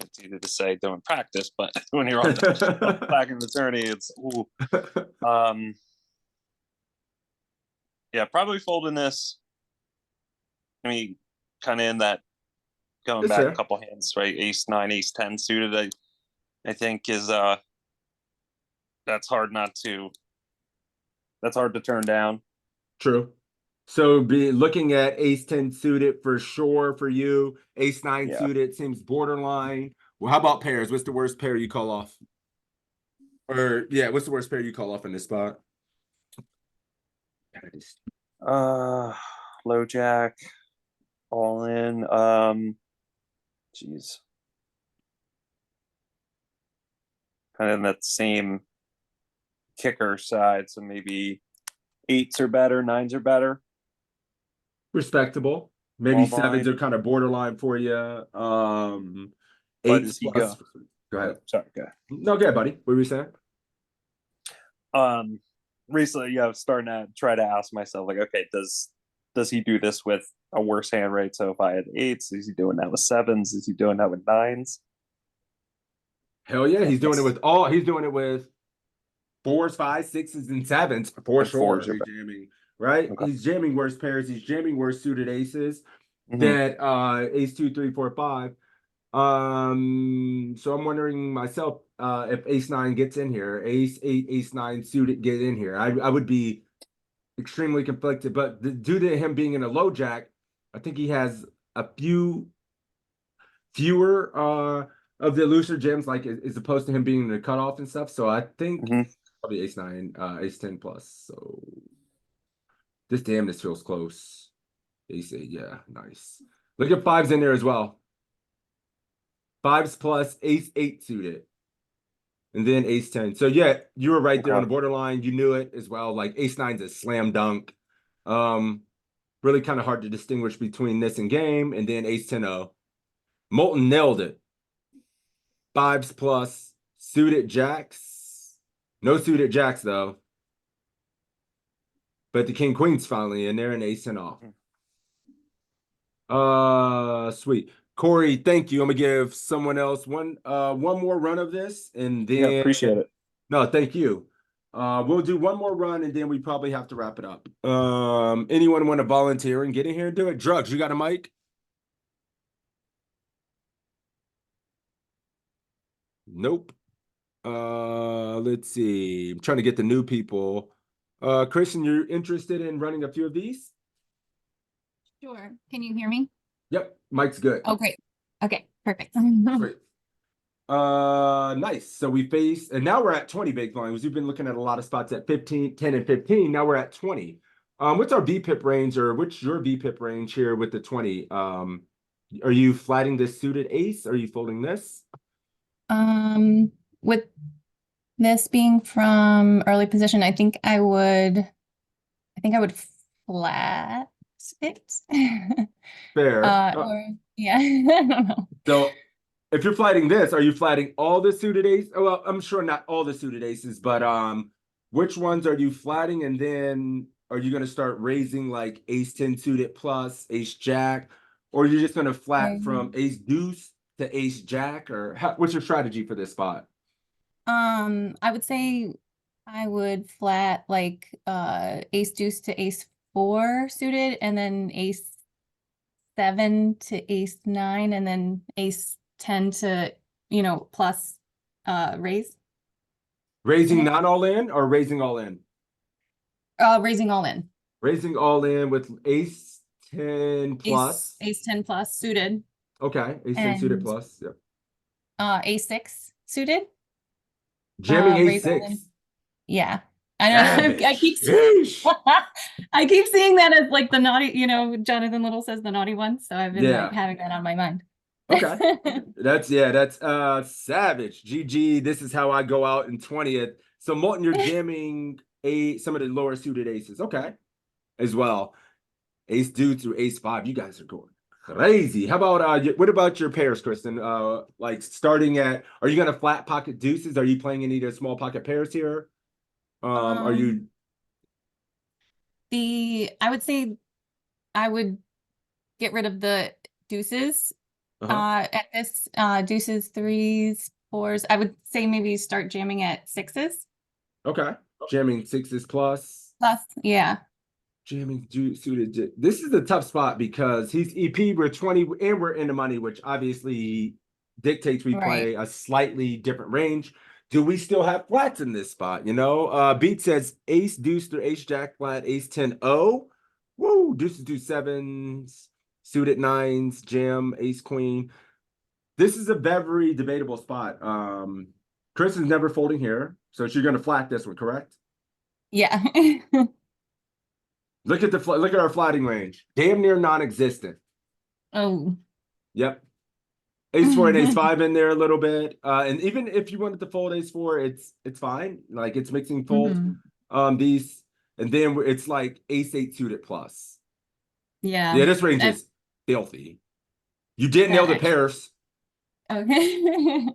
It's easy to say doing practice, but when you're on the back in the tourney, it's ooh. Yeah, probably folding this. I mean, kind of in that going It's back fair. a couple hands, right? Ace 9, ace 10 suited. I think is that's hard to turn down. True. So be looking at ace 10 suited for sure for you. Ace 9 Yeah. suited seems borderline. Well, how about pairs? What's the worst pair you call off? Or yeah, what's the worst pair you call off in this spot? Low jack, all in. Geez. Kind of in that same kicker side, so maybe 8s are better, 9s are better. Respectable. Maybe Small 7s blind. are kind of borderline for you. But 8s is he plus. Go Oh, ahead. sorry, go ahead. No, go ahead, buddy. What were you saying? Recently, yeah, I was starting to try to ask myself, like, okay, does he do this with a worse hand rate? So if I had 8s, is he doing that with 7s? Is he doing that with 9s? Hell yeah, he's doing it with all. He's doing it with 4s, 5s, 6s, and 7s for And sure. 4s are He's better. jamming, right? Okay. He's jamming worse pairs. He's jamming worse suited aces Mhm. that ace 2, 3, 4, 5. So I'm wondering myself if ace 9 gets in here, ace 8, ace 9 suited get in here. I would be extremely conflicted, but due to him being in a low jack, I think he has a fewer of the looser gems, like as opposed to him being in the cutoff and stuff. So I think probably ace 9, ace 10 plus. So this feels close. Ace 8, yeah, nice. Look at 5s in there as well. 5s plus ace 8 suited. And then ace 10. So yeah, you were right there on the borderline. You knew it as well. Like ace 9's a slam dunk. Really kind of hard to distinguish between this and game. And then ace 10-0. Moulton nailed it. 5s plus suited jacks. No suited jacks though. But the king queen's finally in there and ace 10 off. Sweet. Corey, thank you. I'm gonna give someone else one more run of this, and then Yeah, appreciate it. No, thank you. We'll do one more run, and then we probably have to wrap it up. Anyone want to volunteer and get in here and do it? Drugs, you got a mic? Nope. Let's see. I'm trying to get the new people. Christian, you're interested in running a few of these? Sure. Can you hear me? Yep, mic's good. Oh, great. Okay, perfect. Great. Nice. So we faced, and now we're at 20 big blinds. We've been looking at a lot of spots at 15, 10, and 15. Now we're at 20. What's our VPIP range, or what's your VPIP range here with the 20? Are you flatting this suited ace? Are you folding this? With this being from early position, I think I would flat it. Fair. Or yeah, I don't know. So if you're flatting this, are you flatting all the suited aces? Well, I'm sure not all the suited aces, but which ones are you flatting? And then are you going to start raising like ace 10 suited plus ace jack? Or are you just going to flat from ace deuce to ace jack? Or what's your strategy for this spot? I would say I would flat like ace deuce to ace 4 suited, and then ace 7 to ace 9, and then ace 10 to plus raise. Raising not all in or raising all in? Raising all in. Raising all in with ace 10 plus. Ace 10 plus suited. Okay, ace 10 suited And plus. Yep. ace 6 suited. Jamming ace raise all in. 6. Yeah. I know. I keep Sheesh. I keep seeing that as like the naughty, you know, Jonathan Little says the naughty one. So I've been Yeah. like having that on my mind. Okay. That's savage. GG. This is how I go out in 20th. So Molten, you're jamming some of the lower suited aces. Okay. As well. Ace deuce through ace 5. You guys are going crazy. How about what about your pairs, Kristen? Like starting at, are you gonna flat pocket deuces? Are you playing any of the small pocket pairs here? Are you I would say I would get rid of the deuces at this deuces, 3s, 4s. I would say maybe start jamming at 6s. okay? Jamming 6s plus. Yeah. Jamming suited. This is a tough spot because he's EP. We're 20 and we're in the money, which obviously dictates we play a slightly different range. Do we still have flats in this spot? You know, Beat says ace deuce through ace jack flat, ace 10 O. Woo, deuces do 7s, suited 9s, jam, ace queen. This is a very debatable spot. Chris is never folding here, so you're gonna flat this one, correct? Yeah. Look at our flatting range. Damn near non-existent. Oh. Yep. Ace 4 and ace 5 in there a little bit. And even if you wanted to fold ace 4, it's fine. Like it's mixing fold. These, and then it's like ace 8 suited plus. Yeah. Yeah, this range is filthy. You did nail the pairs. Okay.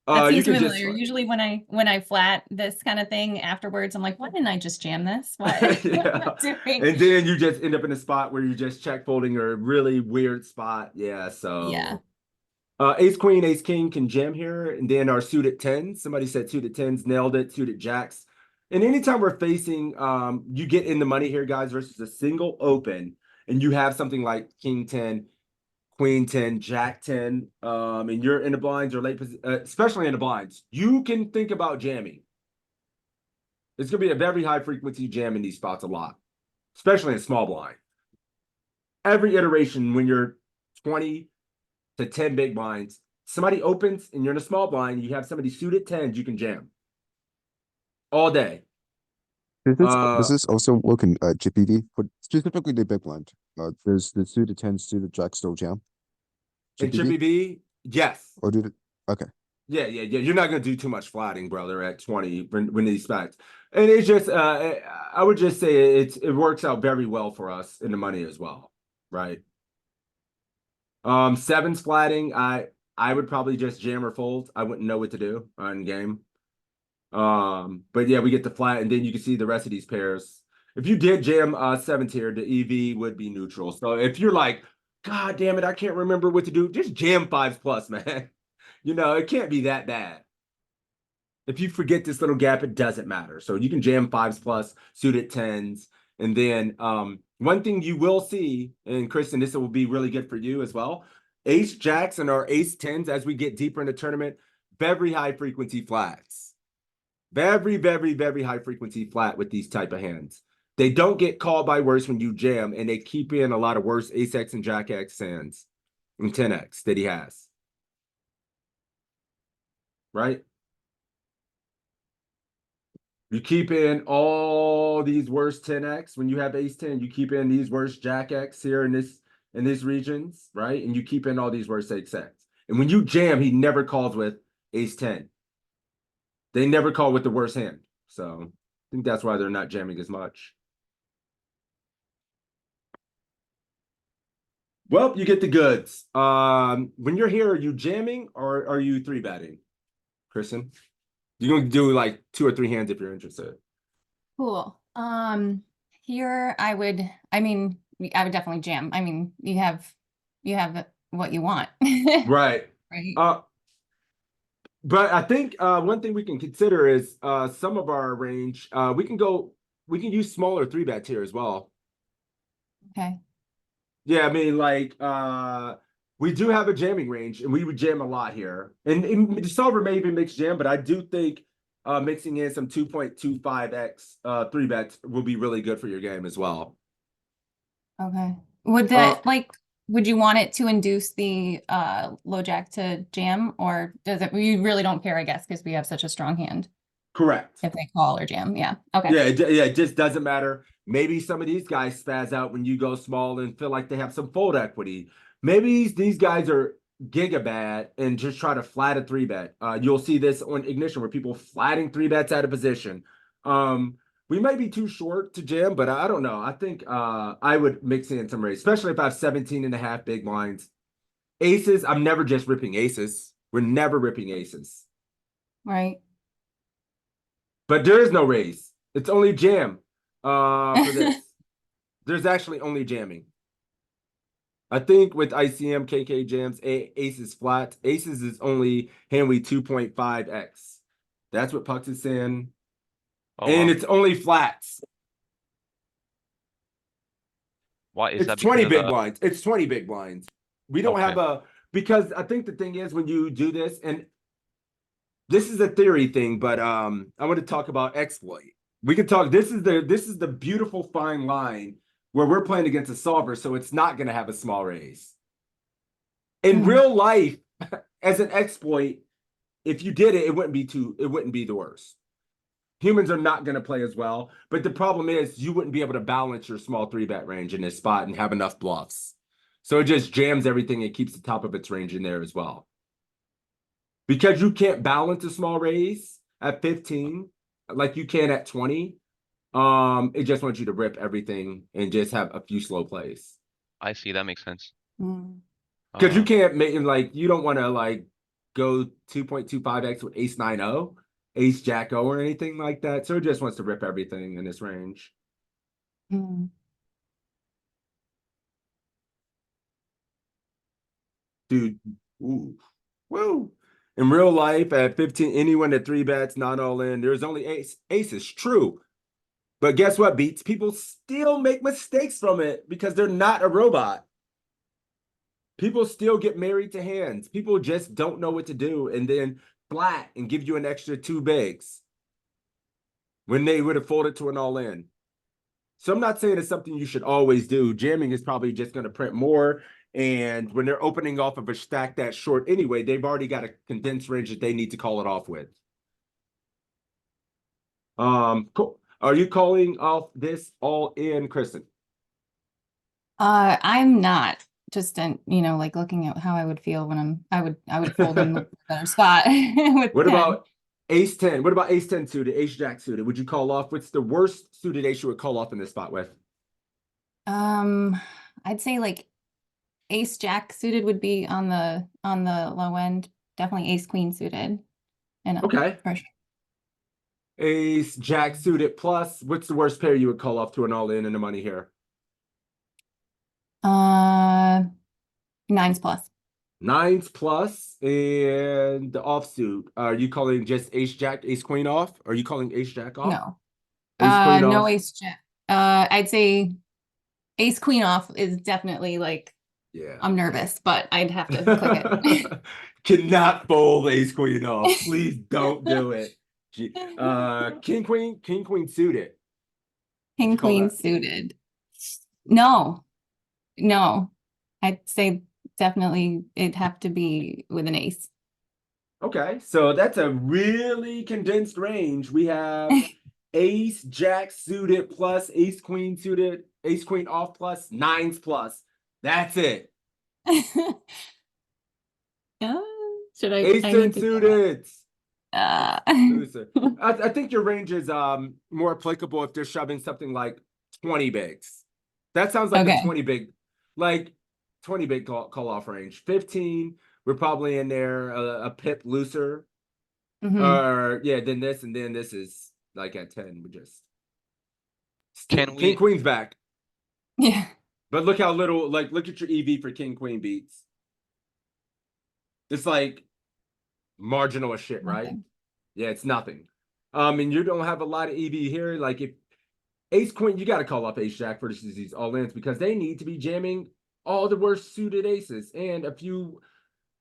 That You seems can familiar. just Usually when I flat this kind of thing afterwards, I'm like, why didn't I just jam this? What am I doing? And then you just end up in a spot where you just check folding or a really weird spot. Yeah, so yeah. Ace queen, ace king can jam here, and then our suited 10s. Somebody said suited 10s, nailed it. Suited jacks. And anytime we're facing, you get in the money here, guys, versus a single open, and you have something like king 10, queen 10, jack 10, and you're in the blinds or late, especially in the blinds, you can think about jamming. It's going to be a very high frequency jam in these spots a lot, especially in small blind. Every iteration when you're 20 to 10 big blinds, somebody opens and you're in a small blind, you have somebody suited 10s, you can jam all day. This is also looking at GPD, but specifically the big blind. There's the suited 10s, suited jack still jam. And Chippy V, yes. Or do it? Okay. Yeah. You're not gonna do too much flatting, brother, at 20 when these spots. And it's just I would just say it works out very well for us in the money as well, right? 7s flatting, I would probably just jam or fold. I wouldn't know what to do on game. But yeah, we get the flat, and then you can see the rest of these pairs. If you did jam 7s here, the EV would be neutral. So if you're like, God damn it, I can't remember what to do, just jam 5s plus, man. You know, it can't be that bad. If you forget this little gap, it doesn't matter. So you can jam 5s plus, suited 10s. And then one thing you will see, and Kristen, this will be really good for you as well, ace jacks and our ace 10s as we get deeper in the tournament, very high frequency flats. Very, very, very high frequency flat with these type of hands. They don't get called by worse when you jam, and they keep in a lot of worse ace X and jack X hands and 10X that he has. Right? You keep in all these worst 10X when you have ace 10, you keep in these worst jack X here in these regions, right? And you keep in all these worst ace X. And when you jam, he never calls with ace 10. They never call with the worst hand. So I think that's why they're not jamming as much. Well, you get the goods. When you're here, are you jamming or are you 3-betting, Kristen? You're going to do like 2 or 3 hands if you're interested. Cool. Here I would definitely jam. I mean, you have what you want. Right. Right. But I think one thing we can consider is some of our range. We can use smaller 3-bets here as well. Okay. Yeah, I mean, like We do have a jamming range, and we would jam a lot here. And the solver may even mix jam, but I do think mixing in some 2.25x 3-bets will be really good for your game as well. Okay. Would that would you want it to induce the low jack to jam, or does it? You really don't care, I guess, because we have such a strong hand. Correct. If they call or jam, yeah. Okay. Yeah, it just doesn't matter. Maybe some of these guys spaz out when you go small and feel like they have some fold equity. Maybe these guys are giga bad and just try to flat a 3-bet. You'll see this on Ignition where people flatting 3-bets out of position. We might be too short to jam, but I don't know. I think I would mix in some raise, especially if I have 17.5 big blinds. Aces, I'm never just ripping aces. We're never ripping aces. Right. But there is no raise. It's only jam for this. There's actually only jamming. I think with ICM, KK jams, aces flat. Aces is only handily 2.5x. That's what Pucks is saying. Oh, And wow. it's only flats. Why is It's that? 20 Because big blinds. It's 20 big blinds. We don't have Okay. because I think the thing is when you do this, and this is a theory thing, but I want to talk about exploit. We can talk. This is the beautiful fine line where we're playing against a solver, so it's not going to have a small raise. In real life, as an exploit, if you did it, it wouldn't be the worst. Humans are not going to play as well, but the problem is you wouldn't be able to balance your small 3-bet range in this spot and have enough bluffs. So it just jams everything and keeps the top of its range in there as well. Because you can't balance a small raise at 15 like you can at 20, it just wants you to rip everything and just have a few slow plays. I see. That makes sense. Because you can't make you don't want to go 2.25x with ace 9-0, ace jack O, or anything like that. So it just wants to rip everything in this range. Dude, ooh, woo. In real life, at 15, anyone that 3-bets, not all in, there's only aces. True. But guess what, Beats? People still make mistakes from it because they're not a robot. People still get married to hands. People just don't know what to do and then flat and give you an extra 2 bigs when they would have folded to an all-in. So I'm not saying it's something you should always do. Jamming is probably just going to print more. And when they're opening off of a stack that short anyway, they've already got a condensed range that they need to call it off with. Cool. Are you calling off this all in, Kristen? I'm not. Just looking at how I would feel when I would fold in a better spot with What 10. about ace 10? What about ace 10 suited, ace jack suited? Would you call off? What's the worst suited ace you would call off in this spot with? I'd say ace jack suited would be on the low end. Definitely ace queen suited. Okay. Ace jack suited plus. What's the worst pair you would call off to an all in the money here? 9s plus. 9s plus, and the offsuit. Are you calling just ace jack, ace queen off? Are you calling ace jack off? No. Ace queen no off? ace jack. I'd say ace queen off is definitely yeah. I'm nervous, but I'd have to click it. Cannot fold ace queen off. Please don't do it. King queen suited. King queen suited. No. I'd say definitely it'd have to be with an ace. Okay, so that's a really condensed range. We have ace jack suited plus ace queen suited, ace queen off plus 9s plus. That's it. Should I? Ace 10 suited. Looser. I think your range is more applicable if they're shoving something like 20 bigs. That sounds like a 20 big, 20 big call off range. 15, we're probably in there a pip looser. Or then this, and then this is at 10. We just King Queen's back. Yeah. But look how little, look at your EV for King Queen beats. It's marginal as shit, right? Yeah, it's nothing. And you don't have a lot of EV here. If ace queen, you got to call off ace jack versus these all ins because they need to be jamming all the worst suited aces. And a few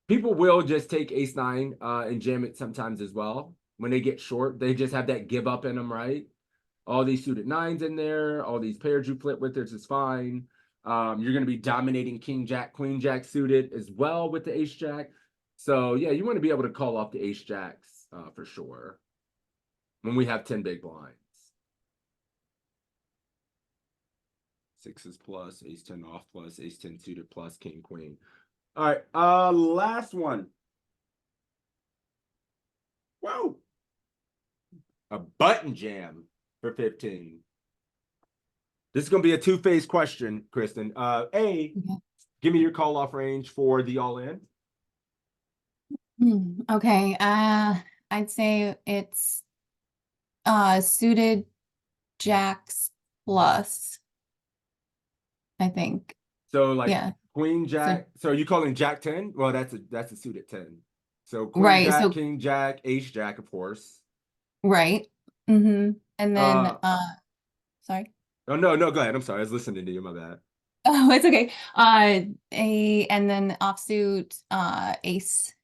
people will just take ace nine and jam it sometimes as well. When they get short, they just have that give up in them, right? All these suited nines in there, all these pairs you flip with, this is fine. You're going to be dominating king jack, queen jack suited as well with the ace jack. So yeah, you want to be able to call off the ace jacks for sure when we have 10 big blinds. Sixes plus, ace 10 off plus, ace 10 suited plus, king queen. All right, last one. Whoa. A button jam for 15. This is going to be a two-phase question, Kristen. Give me your call-off range for the all-in. Okay, I'd say it's suited jacks plus, I think. So like Yeah. queen jack. So you calling jack 10? Well, that's a suited 10. So queen Right, jack, so king jack, ace jack, of course. right. And then sorry. Oh no, go ahead. I'm sorry. I was listening to you. My bad. Oh, it's okay. And then offsuit ace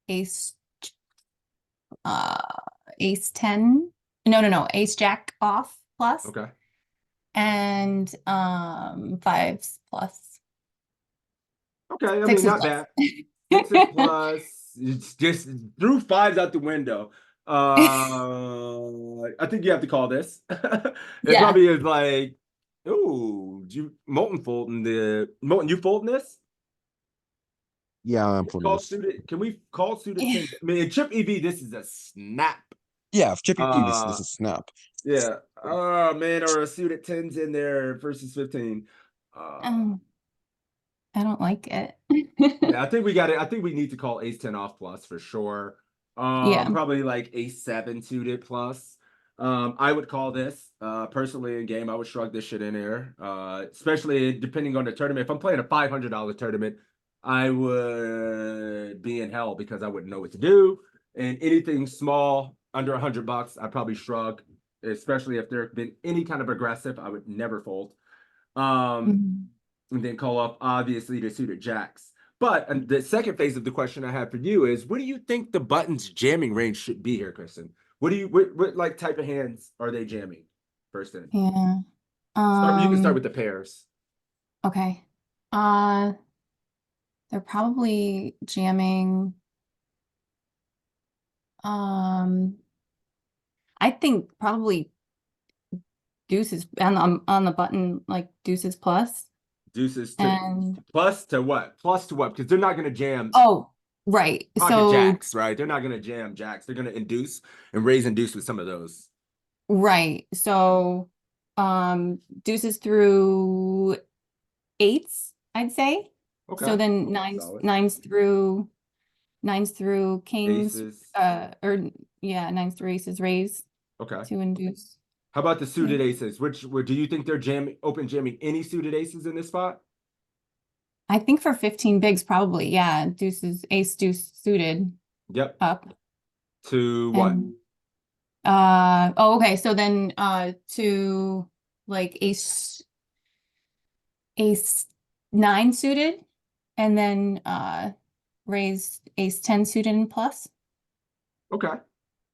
ace 10. No, ace jack off plus. Okay. And fives plus. Okay, I mean, Sixes not plus. bad. Sixes plus. It's just threw fives out the window. I think you have to call this. It Yeah. probably is like, ooh, Molten, you folding this? Yeah, I'm Can we pulling call this. suited? Can we call suited 10? I mean, in chip EV, this is a snap. Yeah, if Chippy this is snap. Yeah. Oh man, or a suited 10s in there versus 15. I don't like it. Yeah, I think we got it. I think we need to call ace 10 off plus for sure. Yeah. Probably like ace 7 suited plus. I would call this personally in game. I would shrug this shit in there. Especially depending on the tournament. If I'm playing a $500 tournament, I would be in hell because I wouldn't know what to do. And anything small under $100, I'd probably shrug. Especially if there had been any kind of aggressive, I would never fold. And then call off obviously the suited jacks. But the second phase of the question I have for you is, what do you think the button's jamming range should be here, Kristen? What like type of hands are they jamming first in? Yeah. You can start with the pairs. Okay. They're probably jamming. I think probably deuces on the button, like deuces plus. Deuces to And plus to what? Plus to what? Because they're not going to jam oh, right. pocket So jacks, right? They're not going to jam jacks. They're going to induce and raise induce with some of those. right. So deuces through eights, I'd say. Okay. So then nines through kings, Aces. nines through aces raise Okay. to induce. How about the suited aces? Do you think they're open jamming any suited aces in this spot? I think for 15 bigs, probably, yeah. Ace deuce suited. Yep. Up. To what? Okay. So then to like ace 9 suited, and then raise ace 10 suited and plus. Okay.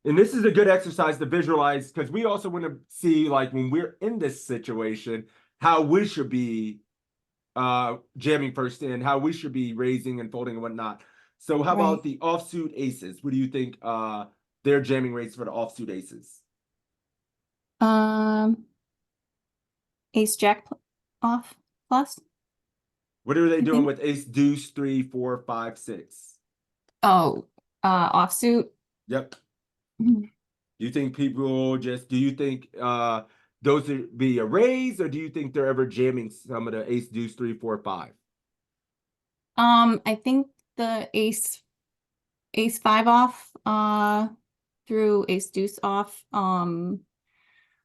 And this is a good exercise to visualize because we also want to see, like, when we're in this situation, how we should be jamming first in, how we should be raising and folding and whatnot. So how about the offsuit aces? What do you think their jamming rates for the offsuit aces? Ace jack off plus. What are they doing with ace deuce 3, 4, 5, 6? Oh, offsuit. Yep. Do you think those would be a raise, or do you think they're ever jamming some of the ace deuce 3, 4, 5? I think the ace 5 off through ace deuce off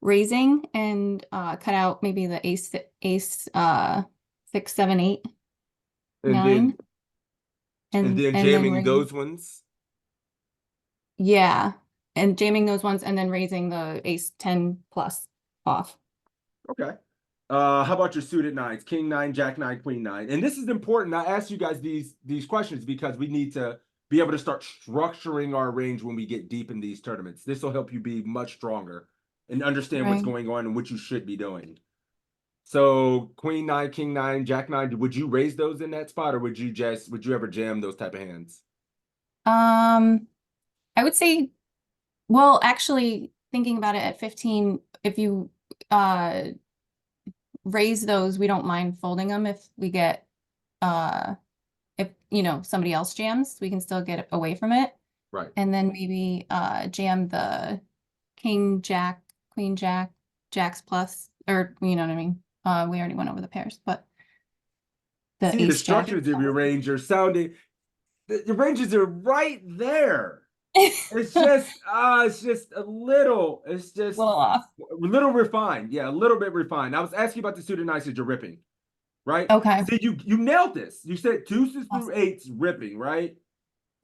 raising and cut out maybe the ace 6, 7, 8, 9. And then jamming those ones. Yeah, and jamming those ones and then raising the ace 10 plus off. Okay. How about your suited nines? King nine, jack nine, queen nine. And this is important. I asked you guys these questions because we need to be able to start structuring our range when we get deep in these tournaments. This will help you be much stronger and understand what's Right. going on and what you should be doing. So queen nine, king nine, jack nine, would you raise those in that spot, or would you ever jam those type of hands? I would say, well, actually thinking about it at 15, if you raise those, we don't mind folding them if we get if somebody else jams, we can still get away from it. Right. And then maybe jam the king, jack, queen, jack, jacks plus, or you know what I mean? We already went over the pairs, but the See, the ace jack. structures of your range are sounding, the ranges are right there. It's just a little, it's just little off. a little refined. Yeah, a little bit refined. I was asking about the suited nines that you're ripping, right? Okay. See, you nailed this. You said deuces through Awesome. eights ripping, right?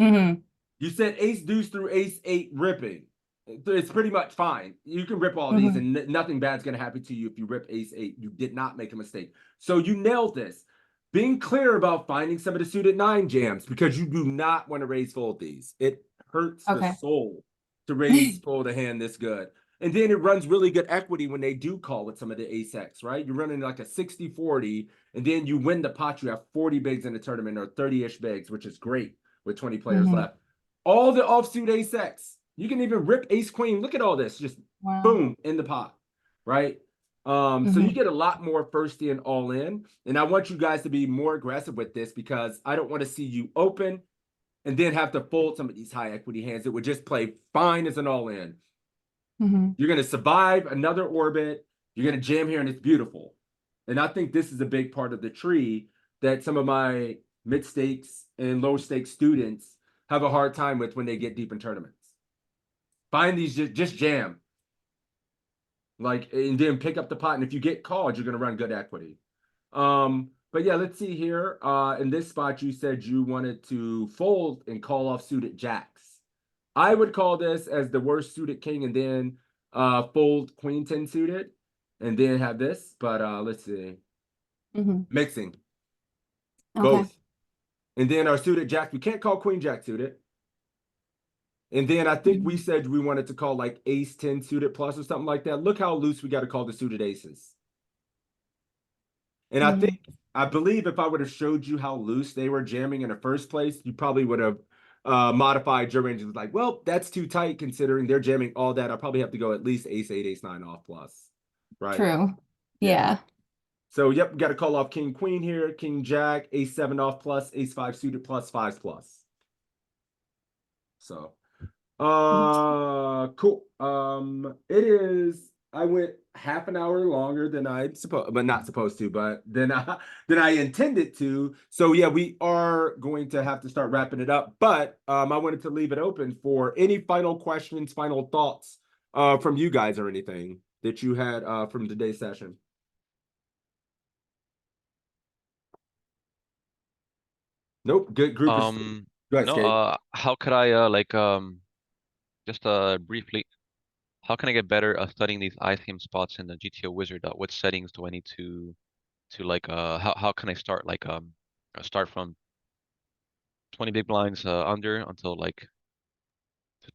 Mm-hmm. You said ace deuce through ace eight ripping. It's pretty much fine. You can rip all these and nothing bad's going to happen to you if you rip ace eight. You did not make a mistake. So you nailed this. Being clear about finding some of the suited nine jams, because you do not want to raise fold these. It hurts the soul to raise fold a hand this good. And then it runs really good equity when they do call with some of the ace X, right? You're running like a 60-40, and then you win the pot. You have 40 bigs in the tournament, or 30-ish bigs, which is great with 20 players left. All the offsuit ace X. You can even rip ace queen. Look at all this. Just boom in the pot, right? So you get a lot more first in, all in. And I want you guys to be more aggressive with this, because I don't want to see you open and then have to fold some of these high equity hands that would just play fine as an all in. You're going to survive another orbit. You're going to jam here, and it's beautiful. And I think this is a big part of the tree that some of my mid stakes and low stakes students have a hard time with when they get deep in tournaments. Find these, just jam. And then pick up the pot. And if you get called, you're going to run good equity. But yeah, let's see here. In this spot, you said you wanted to fold and call off suited jacks. I would call this as the worst suited king, and then fold queen 10 suited, and then have this. But let's see. Mixing. Both. And then our suited jacks, we can't call queen jack suited. And then I think we said we wanted to call like ace 10 suited plus or something like that. Look how loose we got to call the suited aces. And I believe if I would have showed you how loose they were jamming in the first place, you probably would have modified your range. It was like, well, that's too tight considering they're jamming all that. I probably have to go at least ace 8, ace 9 off plus. Right. True. Yeah. So, yep, we got to call off king queen here, king jack, ace 7 off plus, ace 5 suited plus, 5s plus. So, cool. I went half an hour longer than I supposed, but not supposed to, but than I intended to. So yeah, we are going to have to start wrapping it up. But I wanted to leave it open for any final questions, final thoughts from you guys, or anything that you had from today's session. Nope. Good group. Go ahead, Skate. How could I just briefly, how can I get better at studying these ICM spots in the GTO Wizard? What settings do I need to how can I start start from 20 big blinds under until to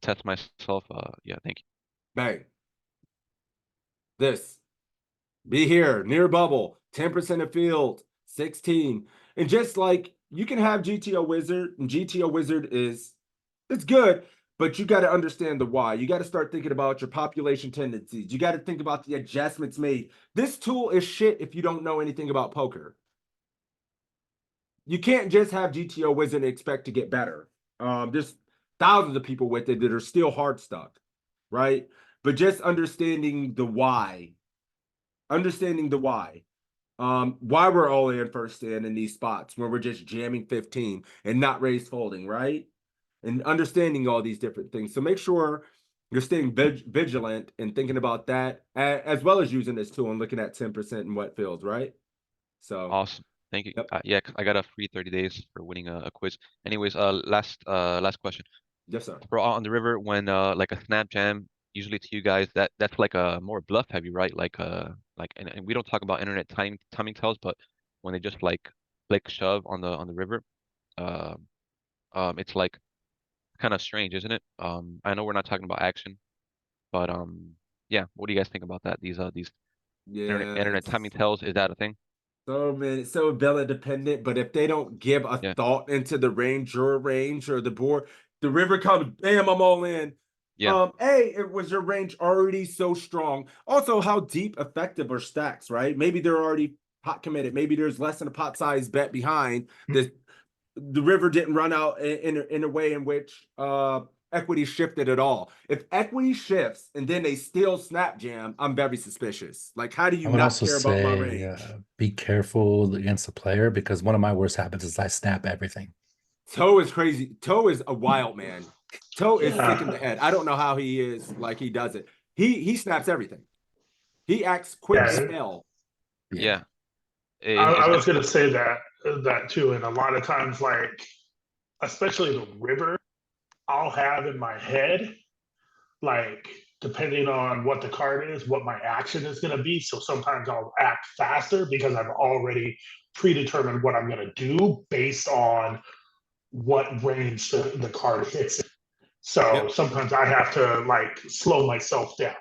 test myself? Yeah, thank you. Bang. This. Be here, near bubble, 10% of field, 16. And just like you can have GTO Wizard, and GTO Wizard it's good, but you got to understand the why. You got to start thinking about your population tendencies. You got to think about the adjustments made. This tool is shit if you don't know anything about poker. You can't just have GTO Wizard and expect to get better. There's thousands of people with it that are still hard stuck, right? But just understanding the why. Why we're all in first in these spots where we're just jamming 15 and not raise folding, right? And understanding all these different things. So make sure you're staying vigilant and thinking about that, as well as using this tool and looking at 10% in wet fields, right? So awesome. Thank you. Yep. Yeah, I got a free 30 days for winning a quiz. Anyways, last question. Yes, sir. Bro, on the river, when like a snap jam, usually to you guys, that's like a more bluff heavy, right? Like and we don't talk about internet timing tells, but when they just like click shove on the river, it's like kind of strange, isn't it? I know we're not talking about action, but yeah, what do you guys think about that? These Yeah, internet timing tells, is that a thing? so man, it's so Vela dependent, but if they don't give a Yeah. thought into the range, your range, or the board, the river comes, bam, I'm all in. Yeah. Was your range already so strong? Also, how deep effective are stacks, right? Maybe they're already pot committed. Maybe there's less than a pot size bet behind. The river didn't run out in a way in which equity shifted at all. If equity shifts and then they still snap jam, I'm very suspicious. Like, how do you I would not also care about my say range? be careful against the player, because one of my worst habits is I snap everything. Toe is crazy. Toe is a wild man. Toe is Yeah. sick in the head. I don't know how he is like he does it. He snaps everything. He acts quick as Yeah. hell. Yeah. I was gonna say that too, and a lot of times, like especially the river, I'll have in my head, like depending on what the card is, what my action is gonna be. So sometimes I'll act faster because I've already predetermined what I'm gonna do based on what range the card hits in. So sometimes I have to like slow myself down.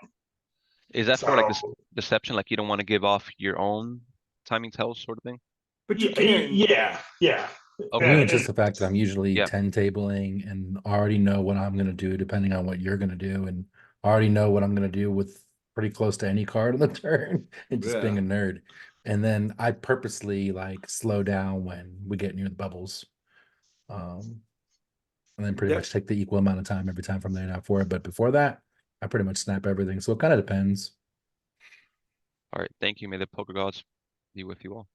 Is that for like this So deception? Like you don't want to give off your own timing tells sort of thing? But you can. yeah. For Okay. me, it's just the fact that I'm usually Yeah. 10 tabling and already know what I'm going to do depending on what you're going to do. And I already know what I'm going to do with pretty close to any card on the turn and just being a nerd. And then I purposely like slow down when we get near the bubbles. And then pretty much take the equal amount of time every time from there now for it. But before that, I pretty much snap everything. So it kind of depends. All right. Thank you. May the poker gods be with you all.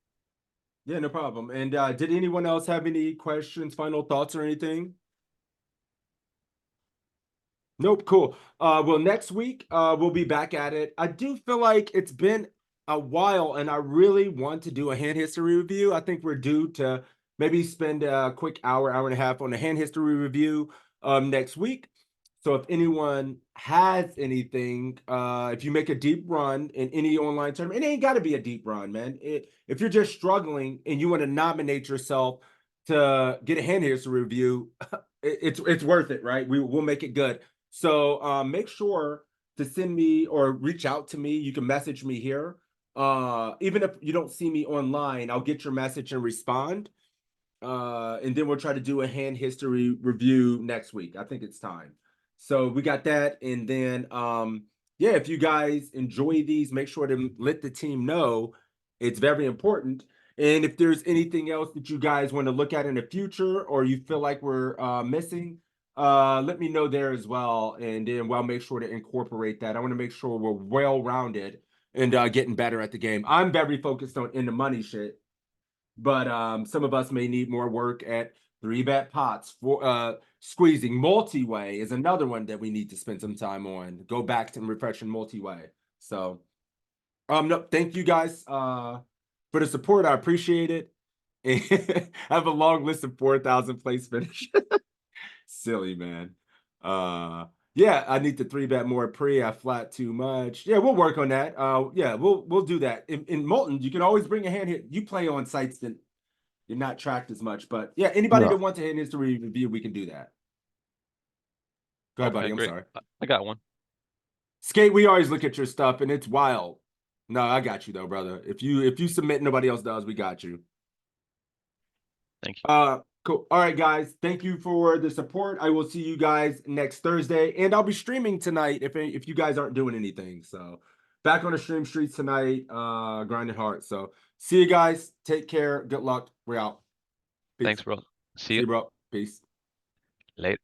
Yeah, no problem. And did anyone else have any questions, final thoughts, or anything? Nope, cool. Well, next week we'll be back at it. I do feel like it's been a while, and I really want to do a hand history review. I think we're due to maybe spend a quick hour and a half on a hand history review next week. So if anyone has anything, if you make a deep run in any online tournament, it ain't got to be a deep run, man. If you're just struggling and you want to nominate yourself to get a hand history review, it's worth it, right? We'll make it good. So make sure to send me or reach out to me. You can message me here. Even if you don't see me online, I'll get your message and respond. And then we'll try to do a hand history review next week. I think it's time. So we got that. And then yeah, if you guys enjoy these, make sure to let the team know. It's very important. And if there's anything else that you guys want to look at in the future, or you feel like we're missing, let me know there as well. And then we'll make sure to incorporate that. I want to make sure we're well-rounded and getting better at the game. I'm very focused on in the money shit. But some of us may need more work at 3-bet pots. For squeezing multi-way is another one that we need to spend some time on. Go back to refreshing multi-way. So no, thank you guys for the support. I appreciate it. I have a long list of 4,000 place finish. Silly, man. Yeah, I need to 3-bet more pre. I flat too much. Yeah, we'll work on that. Yeah, we'll do that. In Molten, you can always bring a hand hit. You play on sites that you're not tracked as much, but yeah, anybody that wants a hand history review, we can do that. Go ahead, buddy. I'm great. sorry. I got one. Skate, we always look at your stuff and it's wild. No, I got you though, brother. If you submit, nobody else does, we got you. Thank you. Cool. All right, guys. Thank you for the support. I will see you guys next Thursday, and I'll be streaming tonight if you guys aren't doing anything. So back on the stream streets tonight, grinding hard. So see you guys. Take care. Good luck. We're out. Peace. Thanks, bro. See you, you. bro. Peace. Later.